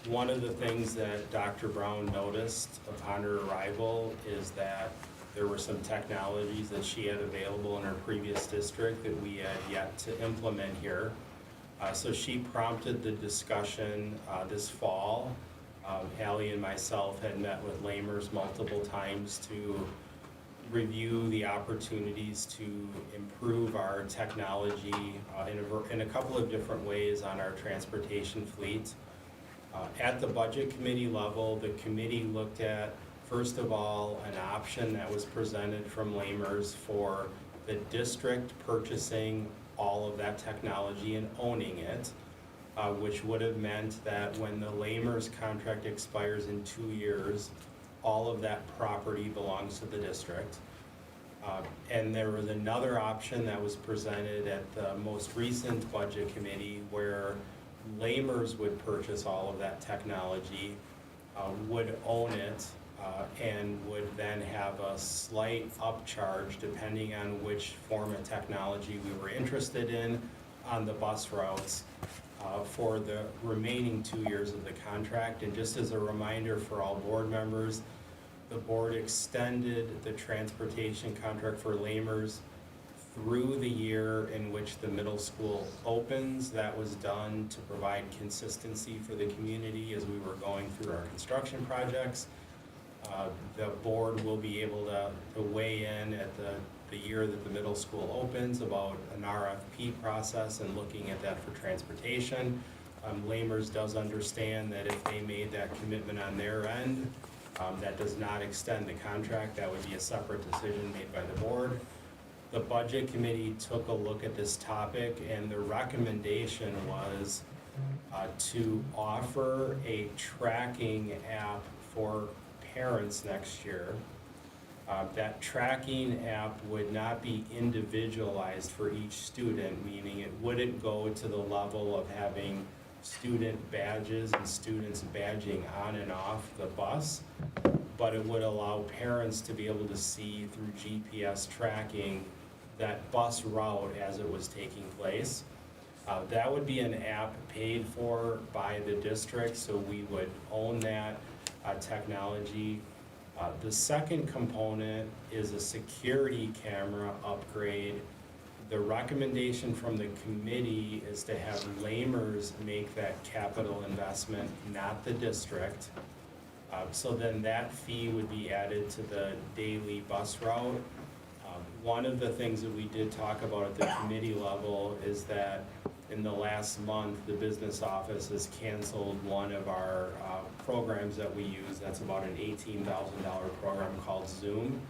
One of the things that Dr. Brown noticed upon her arrival is that there were some technologies that she had available in her previous district that we had yet to implement here. So she prompted the discussion this fall. Hallie and myself had met with Lamers multiple times to review the opportunities to improve our technology in a couple of different ways on our transportation fleet. At the budget committee level, the committee looked at, first of all, an option that was presented from Lamers for the district purchasing all of that technology and owning it, which would have meant that when the Lamers contract expires in 2 years, all of that property belongs to the district. And there was another option that was presented at the most recent budget committee where Lamers would purchase all of that technology, would own it, and would then have a slight upcharge depending on which form of technology we were interested in on the bus routes for the remaining 2 years of the contract. And just as a reminder for all board members, the board extended the transportation contract for Lamers through the year in which the middle school opens. That was done to provide consistency for the community as we were going through our construction projects. The board will be able to weigh in at the year that the middle school opens about an RFP process and looking at that for transportation. Lamers does understand that if they made that commitment on their end, that does not extend the contract. That would be a separate decision made by the board. The budget committee took a look at this topic, and the recommendation was to offer a tracking app for parents next year. That tracking app would not be individualized for each student, meaning it wouldn't go to the level of having student badges and students badging on and off the bus, but it would allow parents to be able to see through GPS tracking that bus route as it was taking place. That would be an app paid for by the district, so we would own that technology. The second component is a security camera upgrade. The recommendation from the committee is to have Lamers make that capital investment, not the district. So then that fee would be added to the daily bus route. One of the things that we did talk about at the committee level is that in the last month, the business office has canceled one of our programs that we use. That's about an $18,000 program called Zoom.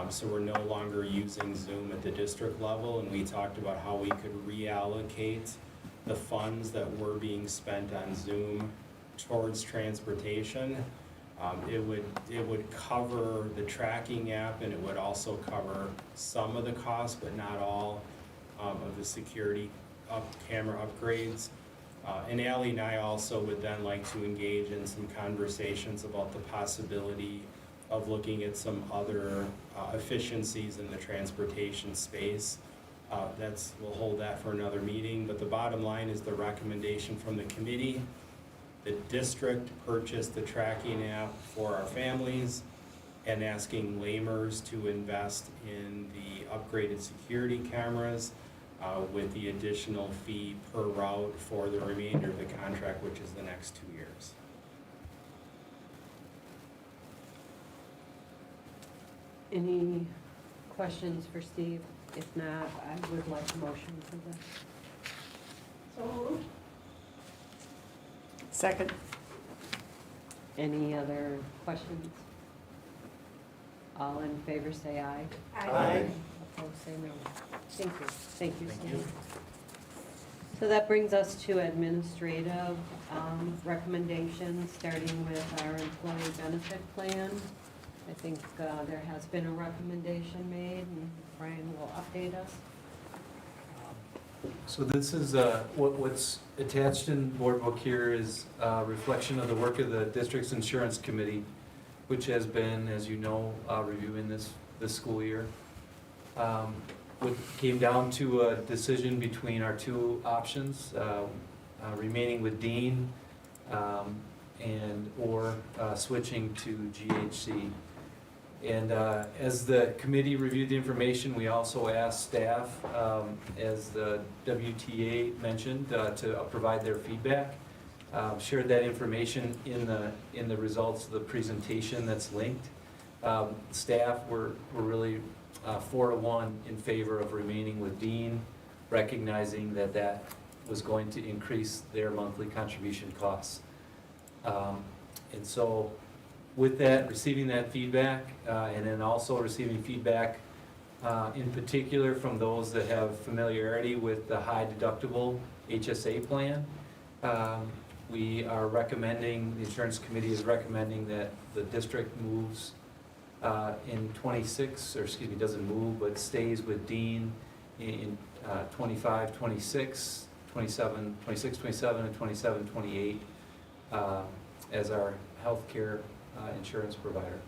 So we're no longer using Zoom at the district level, and we talked about how we could reallocate the funds that were being spent on Zoom towards transportation. It would cover the tracking app, and it would also cover some of the costs, but not all of the security camera upgrades. And Ally and I also would then like to engage in some conversations about the possibility of looking at some other efficiencies in the transportation space. We'll hold that for another meeting, but the bottom line is the recommendation from the committee. The district purchased the tracking app for our families and asking Lamers to invest in the upgraded security cameras with the additional fee per route for the remainder of the contract, which is the next 2 years. Any questions for Steve? If not, I would like a motion for this. So moved. Second. Any other questions? All in favor say aye. Aye. Opposed say no. Thank you. Thank you, Steve. So that brings us to administrative recommendations, starting with our employee benefit plan. I think there has been a recommendation made, and Brian will update us. So this is, what's attached in board book here is a reflection of the work of the district's insurance committee, which has been, as you know, reviewing this school year. What came down to a decision between our two options, remaining with Dean or switching to GHC. And as the committee reviewed the information, we also asked staff, as the WTA mentioned, to provide their feedback. Shared that information in the results of the presentation that's linked. Staff were really 4-1 in favor of remaining with Dean, recognizing that was going to increase their monthly contribution costs. And so with that, receiving that feedback, and then also receiving feedback in particular from those that have familiarity with the high deductible HSA plan, we are recommending, the insurance committee is recommending that the district moves in 26, or excuse me, doesn't move, but stays with Dean in 25, 26, 27, 26, 27, and 27, 28 as our healthcare insurance provider.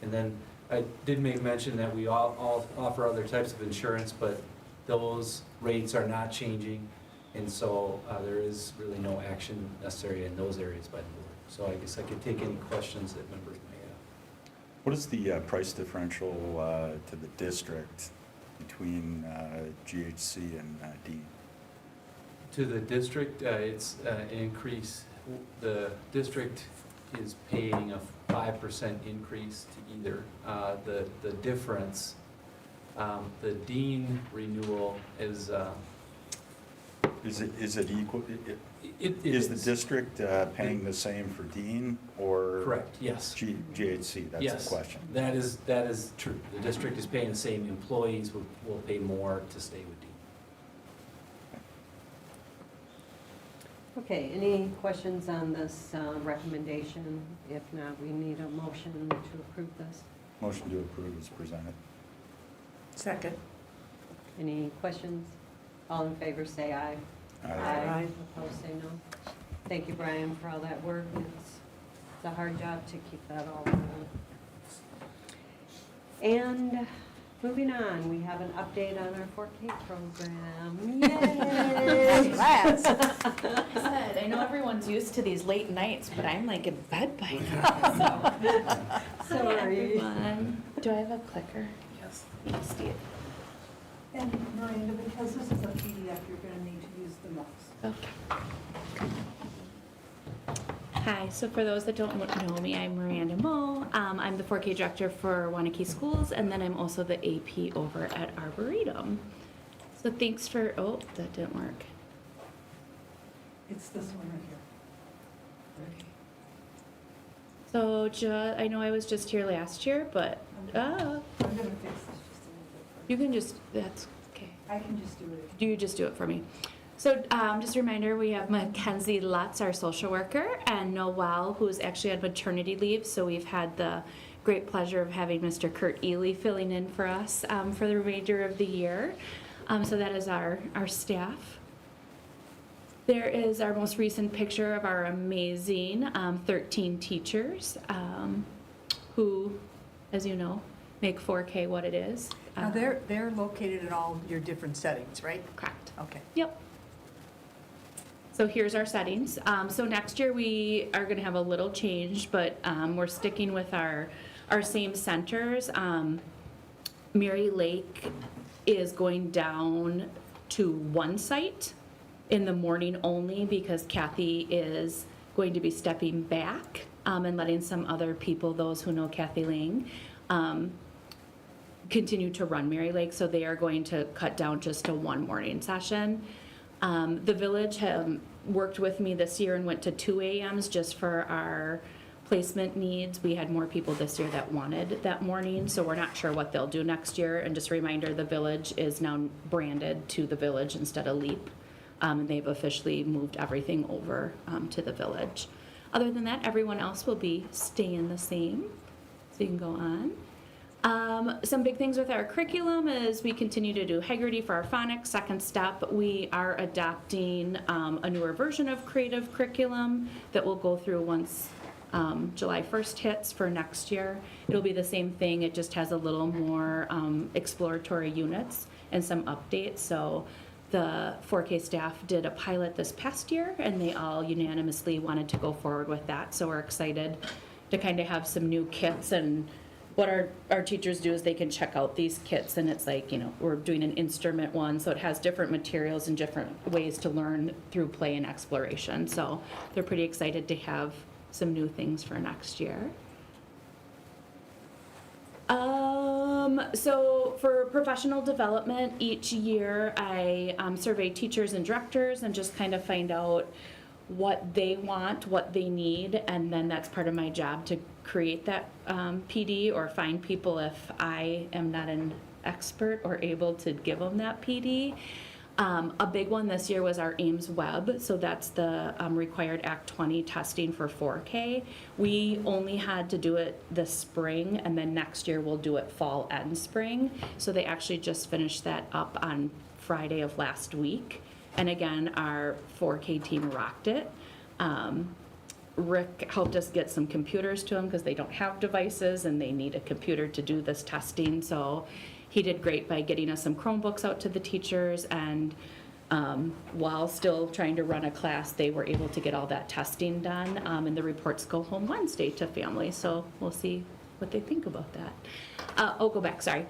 And then I did make mention that we all offer other types of insurance, but those rates are not changing, and so there is really no action necessary in those areas by the board. So I guess I could take any questions that members may have. What is the price differential to the district between GHC and Dean? To the district, it's an increase. The district is paying a 5% increase to either. The difference, the Dean renewal is it equal? It Is is. the district paying the same for Dean or? Correct, yes. GHC, that's Yes, the question. that is true. The district is paying the same. Employees will pay more to stay with Dean. Okay, any questions on this recommendation? If not, we need a motion to approve this. Motion to approve is presented. Second. Any questions? All in favor, say aye. Aye. Opposed, say no. Thank you, Brian, for all that work. It's a hard job to keep that all running. And moving on, we have an update on our 4K program. Yay! I know everyone's used to these late nights, but I'm like in bed by now, so. Sorry. Hi, everyone. Do I have a clicker? Yes. Thanks, Steve. And Miranda, because this is a PDF, you're going to need to use the mouse. Okay. Hi, so for those that don't know me, I'm Miranda Moe. I'm the 4K director for Waunakee Schools, and then I'm also the AP over at Arboretum. So thanks for, oh, that didn't work. It's this one right here. So I know I was just here last year, but, I'm going to fix this just a little bit. you can just, that's okay. I can just do it. You just do it for me. So just a reminder, we have Mackenzie Lutz, our social worker, and Noel, who's actually on maternity leave. So we've had the great pleasure of having Mr. Kurt Ely filling in for us for the remainder of the year. So that is our staff. There is our most recent picture of our amazing 13 teachers who, as you know, make 4K what it is. Now, they're located in all your different settings, right? Correct. Okay. Yep. So here's our settings. So next year we are going to have a little change, but we're sticking with our same centers. Mary Lake is going down to one site in the morning only because Kathy is going to be stepping back and letting some other people, those who know Kathy Lang, continue to run Mary Lake. So they are going to cut down just to one morning session. The village worked with me this year and went to 2 a.m.s just for our placement needs. We had more people this year that wanted that morning, so we're not sure what they'll do next year. And just a reminder, the village is now branded to the village instead of LEAP. And they've officially moved everything over to the village. Other than that, everyone else will be staying the same. So you can go on. Some big things with our curriculum is we continue to do Haggerty for our phonics. Second step, we are adopting a newer version of creative curriculum that we'll go through once July 1st hits for next year. It'll be the same thing, it just has a little more exploratory units and some updates. So the 4K staff did a pilot this past year and they all unanimously wanted to go forward with that. So we're excited to kind of have some new kits, and what our teachers do is they can check out these kits, and it's like, you know, we're doing an instrument one, so it has different materials and different ways to learn through play and exploration. So they're pretty excited to have some new things for next year. So for professional development, each year I survey teachers and directors and just kind of find out what they want, what they need, and then that's part of my job to create that PD or find people if I am not an expert or able to give them that PD. A big one this year was our Ames Web, so that's the required Act 20 testing for 4K. We only had to do it this spring, and then next year we'll do it fall and spring. So they actually just finished that up on Friday of last week. And again, our 4K team rocked it. Rick helped us get some computers to them because they don't have devices and they need a computer to do this testing. So he did great by getting us some Chromebooks out to the teachers, and while still trying to run a class, they were able to get all that testing done. And the reports go home Wednesday to families, so we'll see what they think about that. Go back, sorry.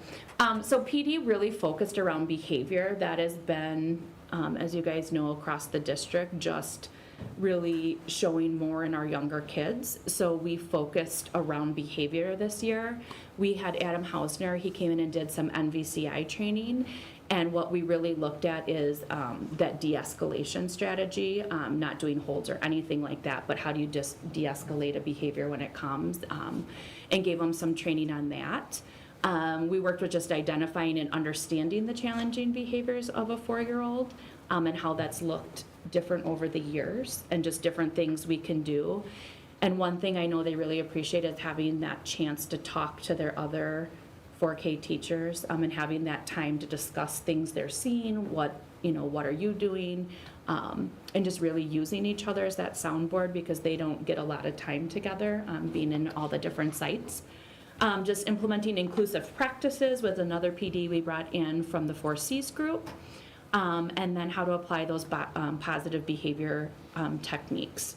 So PD really focused around behavior. That has been, as you guys know, across the district, just really showing more in our younger kids. So we focused around behavior this year. We had Adam Hausner, he came in and did some NVCI training. And what we really looked at is that de-escalation strategy, not doing holds or anything like that, but how do you just de-escalate a behavior when it comes, and gave them some training on that. We worked with just identifying and understanding the challenging behaviors of a 4-year-old, and how that's looked different over the years and just different things we can do. And one thing I know they really appreciate is having that chance to talk to their other 4K teachers, and having that time to discuss things they're seeing, what are you doing, and just really using each other as that soundboard, because they don't get a lot of time together, being in all the different sites. Just implementing inclusive practices with another PD we brought in from the 4Cs group, and then how to apply those positive behavior techniques.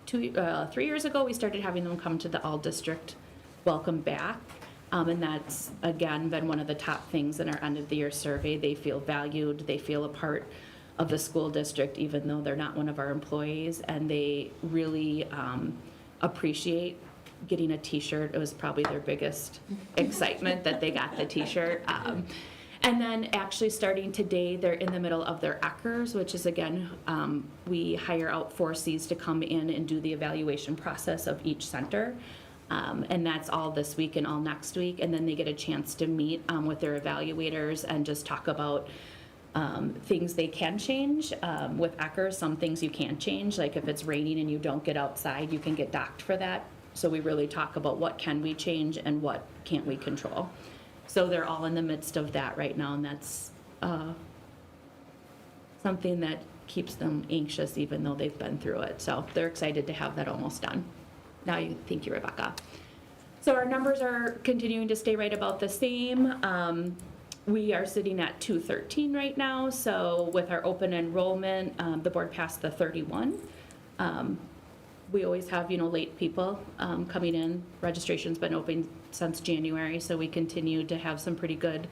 3 years ago, we started having them come to the all-district welcome back, and that's, again, been one of the top things in our end-of-the-year survey. They feel valued, they feel a part of the school district, even though they're not one of our employees, and they really appreciate getting a t-shirt. It was probably their biggest excitement that they got the t-shirt. And then actually starting today, they're in the middle of their ECHRs, which is, again, we hire out 4Cs to come in and do the evaluation process of each center. And that's all this week and all next week. And then they get a chance to meet with their evaluators and just talk about things they can change. With ECHRs, some things you can't change. Like if it's raining and you don't get outside, you can get docked for that. So we really talk about what can we change and what can't we control. So they're all in the midst of that right now, and that's something that keeps them anxious even though they've been through it. So they're excited to have that almost done. Thank you, Rebecca. So our numbers are continuing to stay right about the same. We are sitting at 213 right now, so with our open enrollment, the board passed the 31. We always have, late people coming in. Registration's been open since January, so we continue to have some pretty good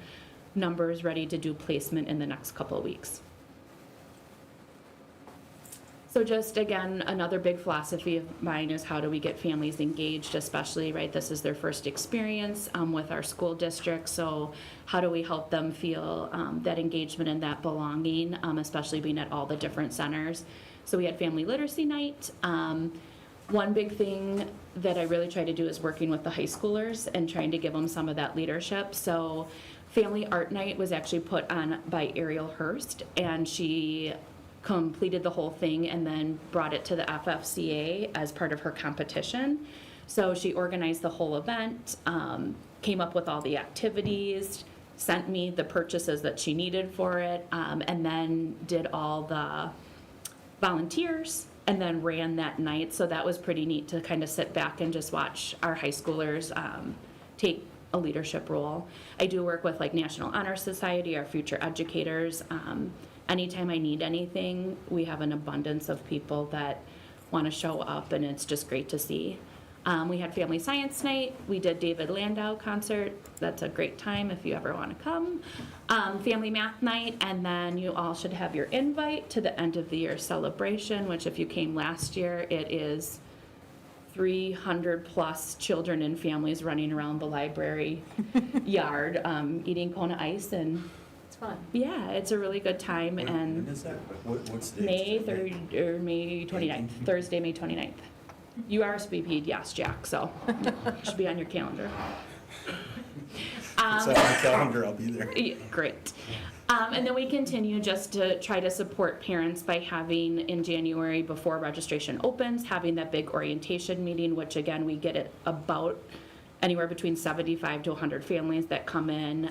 numbers ready to do placement in the next couple of weeks. So just, again, another big philosophy of mine is how do we get families engaged, especially, right, this is their first experience with our school district, so how do we help them feel that engagement and that belonging, especially being at all the different centers. So we had family literacy night. One big thing that I really try to do is working with the high schoolers and trying to give them some of that leadership. So family art night was actually put on by Ariel Hurst, and she completed the whole thing and then brought it to the FFCA as part of her competition. So she organized the whole event. came up with all the activities, sent me the purchases that she needed for it, and then did all the volunteers, and then ran that night. So that was pretty neat to kind of sit back and just watch our high schoolers take a leadership role. I do work with like National Honor Society, our future educators. Anytime I need anything, we have an abundance of people that want to show up, and it's just great to see. We had Family Science Night. We did David Landau concert. That's a great time if you ever want to come. Family Math Night, and then you all should have your invite to the end of the year celebration, which if you came last year, it is 300 plus children and families running around the library yard, eating Kona ice, and It's fun. yeah, it's a really good time. And When is that? What's the date? May 3rd or May 29th, Thursday, May 29th. You RSVP'd, yes, Jack, so should be on your calendar. It's on my calendar, I'll be there. Yeah, great. And then we continue just to try to support parents by having in January before registration opens, having that big orientation meeting, which again, we get it about anywhere between 75 to 100 families that come in,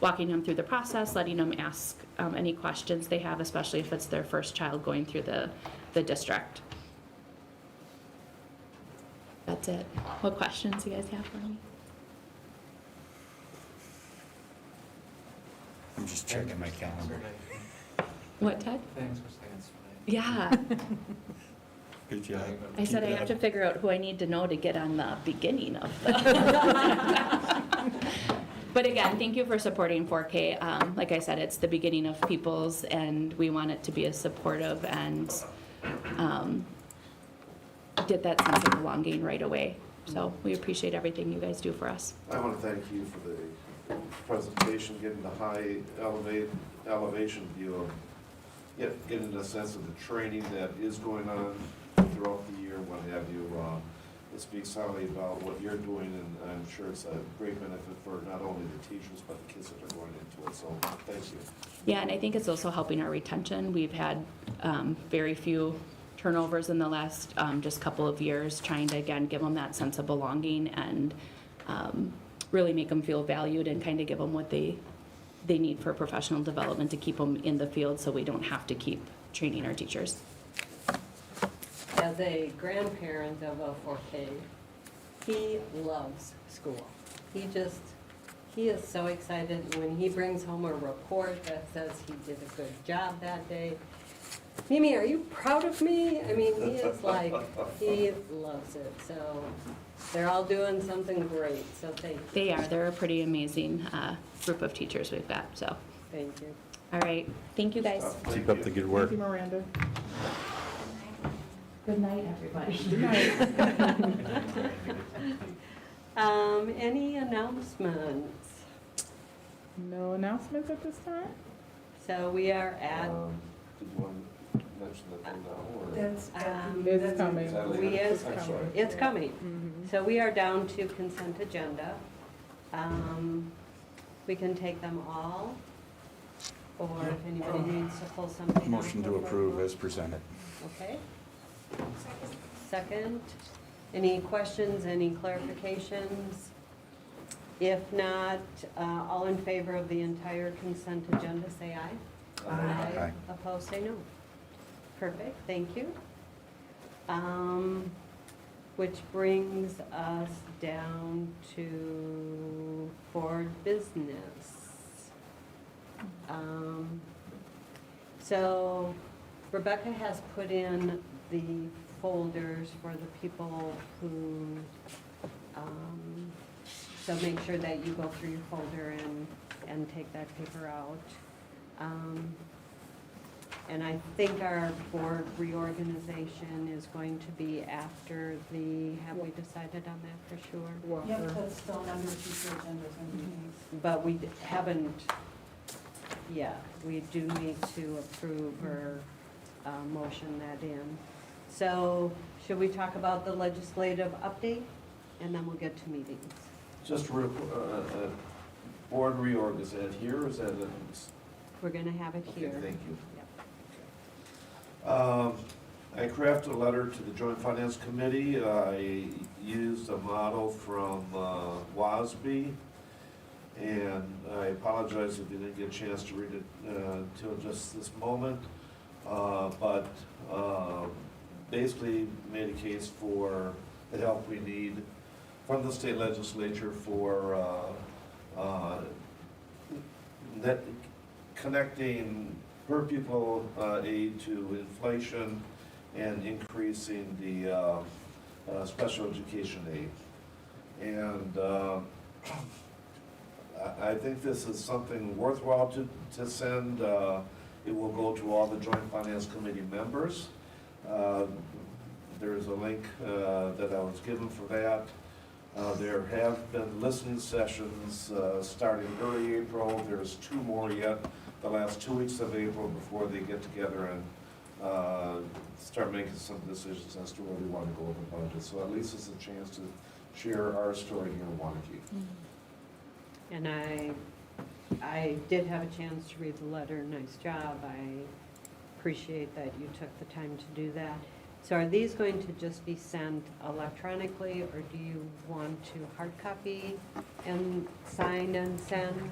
walking them through the process, letting them ask any questions they have, especially if it's their first child going through the district. That's it. What questions do you guys have for me? I'm just checking my calendar. What, Ted? Thanks for saying it's fine. Yeah. Good job. I said I have to figure out who I need to know to get on the beginning of the. But again, thank you for supporting 4K. Like I said, it's the beginning of people's, and we want it to be as supportive and get that sense of belonging right away. So we appreciate everything you guys do for us. I want to thank you for the presentation, getting the high elevation view of, getting a sense of the training that is going on throughout the year, what have you. It speaks highly about what you're doing, and I'm sure it's a great benefit for not only the teachers, but the kids that are going into it, so thank you. Yeah, and I think it's also helping our retention. We've had very few turnovers in the last just couple of years, trying to, again, give them that sense of belonging and really make them feel valued and kind of give them what they need for professional development to keep them in the field so we don't have to keep training our teachers. As a grandparent of a 4K, he loves school. He is so excited when he brings home a report that says he did a good job that day. Mimi, are you proud of me? I mean, he is like, he loves it. So they're all doing something great, so thank you. They are. They're a pretty amazing group of teachers we've got, so. Thank you. All right. Thank you, guys. Keep up the good work. Thank you, Miranda. Good night, everybody. Good night. Any announcements? No announcements at this time? So we are at, Did you want to mention that thing now, or? That's, It's coming. Is that later? we is, I'm sorry. it's coming. Mhm. So we are down to consent agenda. We can take them all, or if anybody needs to pull something out. Motion to before- approve as presented. Okay. Second. Any questions, any clarifications? If not, all in favor of the entire consent agenda, say aye. Aye. Opposed, say no. Perfect, thank you. Which brings us down to board business. So Rebecca has put in the folders for the people who, so make sure that you go through your folder and take that paper out. And I think our board reorganization is going to be after have we decided on that for sure? Walker. that's still under future agendas and meetings. But we haven't, we do need to approve or motion that in. So should we talk about the legislative update? And then we'll get to meetings. Just board reorg, is that here, or is that in? We're gonna have it Okay, here. thank you. Yep. I crafted a letter to the Joint Finance Committee. I used a model from WASB, and I apologize if you didn't get a chance to read it till just this moment, but basically made a case for the help we need from the state legislature for connecting per pupil aid to inflation and increasing the special education aid. And I think this is something worthwhile to send. It will go to all the Joint Finance Committee members. There's a link that I was given for that. There have been listening sessions starting early April. There's 2 more yet, the last 2 weeks of April, before they get together and start making some decisions as to where they want to go with the budget. So at least it's a chance to share our story here in Waunakee. And I did have a chance to read the letter. Nice job. I appreciate that you took the time to do that. So are these going to just be sent electronically, or do you want to hard copy and sign and send?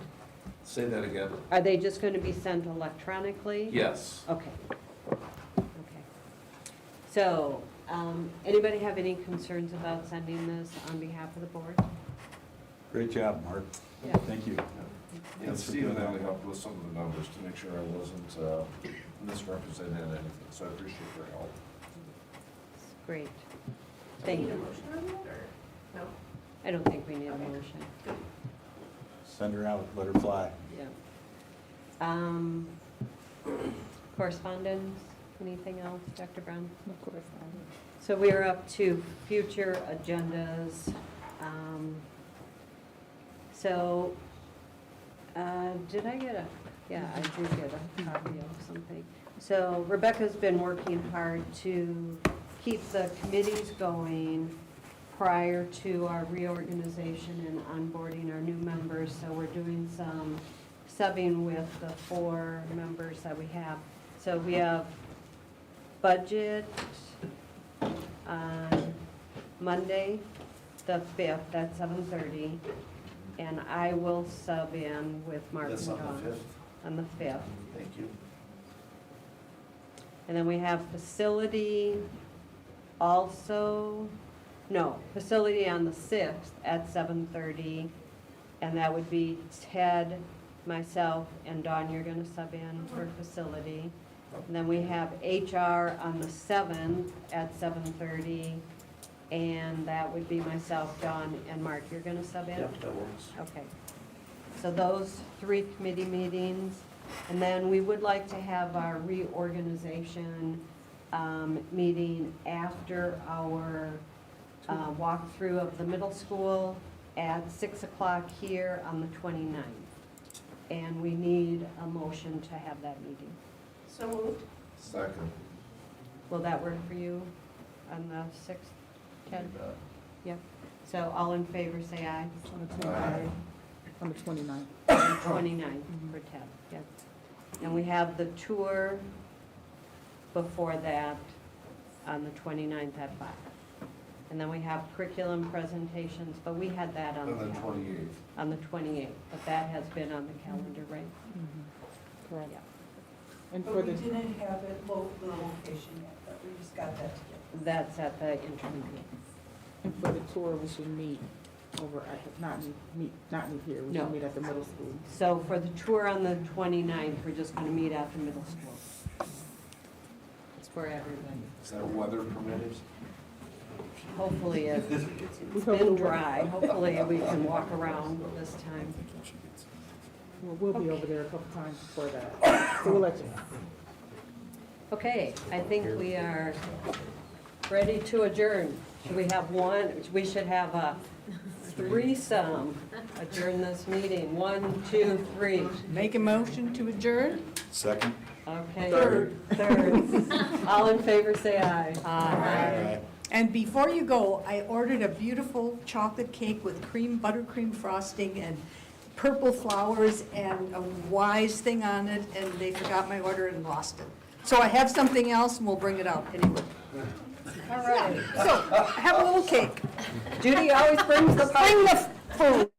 Say that again. Are they just going to be sent electronically? Yes. Okay. Okay. So, anybody have any concerns about sending this on behalf of the board? Great job, Mark. Yeah. Thank you. And Steve and I helped with some of the numbers to make sure I wasn't misrepresenting anything, so I appreciate your help. Great. Thank you. No? I don't think we need a motion. Send her out, let her fly. Yeah. Correspondence, anything else, Dr. Brown? Of course, So we are up to future agendas. Did I get yeah, I did get a copy of something. So Rebecca's been working hard to keep the committees going prior to our reorganization and onboarding our new members. So we're doing some subbing with the 4 members that we have. So we have budget on Monday, the 5th at 7:30. And I will sub in with Mark and That's on Dawn. the 5th? On the 5th. Thank you. And then we have facility also, no, facility on the 6th at 7:30. And that would be Ted, myself, and Dawn, you're gonna sub in for facility. And then we have HR on the 7th at 7:30. And that would be myself, Dawn, and Mark. You're gonna sub in? Yep, that works. Okay. So those 3 committee meetings. And then we would like to have our reorganization meeting after our walkthrough of the middle school at 6 o'clock here on the 29th. And we need a motion to have that meeting. So moved. Second. Will that work for you on the 6th, Ted? Yep. So all in favor, say aye. on the 29th. 29th for Ted, yep. And we have the tour before that on the 29th at 5. And then we have curriculum presentations, but we had that on On the the calendar. 28th. On the 28th, but that has been on the calendar, right? Correct. Yeah. And But for we the, didn't have it, the location yet, but we just got that together. That's at the interim meeting. and for the tour, we should meet over, not meet here, we No. should meet at the middle school. So for the tour on the 29th, we're just gonna meet at the middle school. It's for everybody. Is that weather permitted? Hopefully it's been dry. Hopefully we can walk around this time. Well, we'll be over there a couple times before that, so we'll let you know. Okay, I think we are ready to adjourn. Should we have one, we should have a threesome adjourn this meeting. 1, 2, 3. Make a motion to adjourn? Second? Okay. Third. All in favor, say aye. Aye. And before you go, I ordered a beautiful chocolate cake with buttercream frosting and purple flowers and a wise thing on it, and they forgot my order and lost it. So I have something else, and we'll bring it out anyway. All right. So, have a little cake. Judy always brings the food.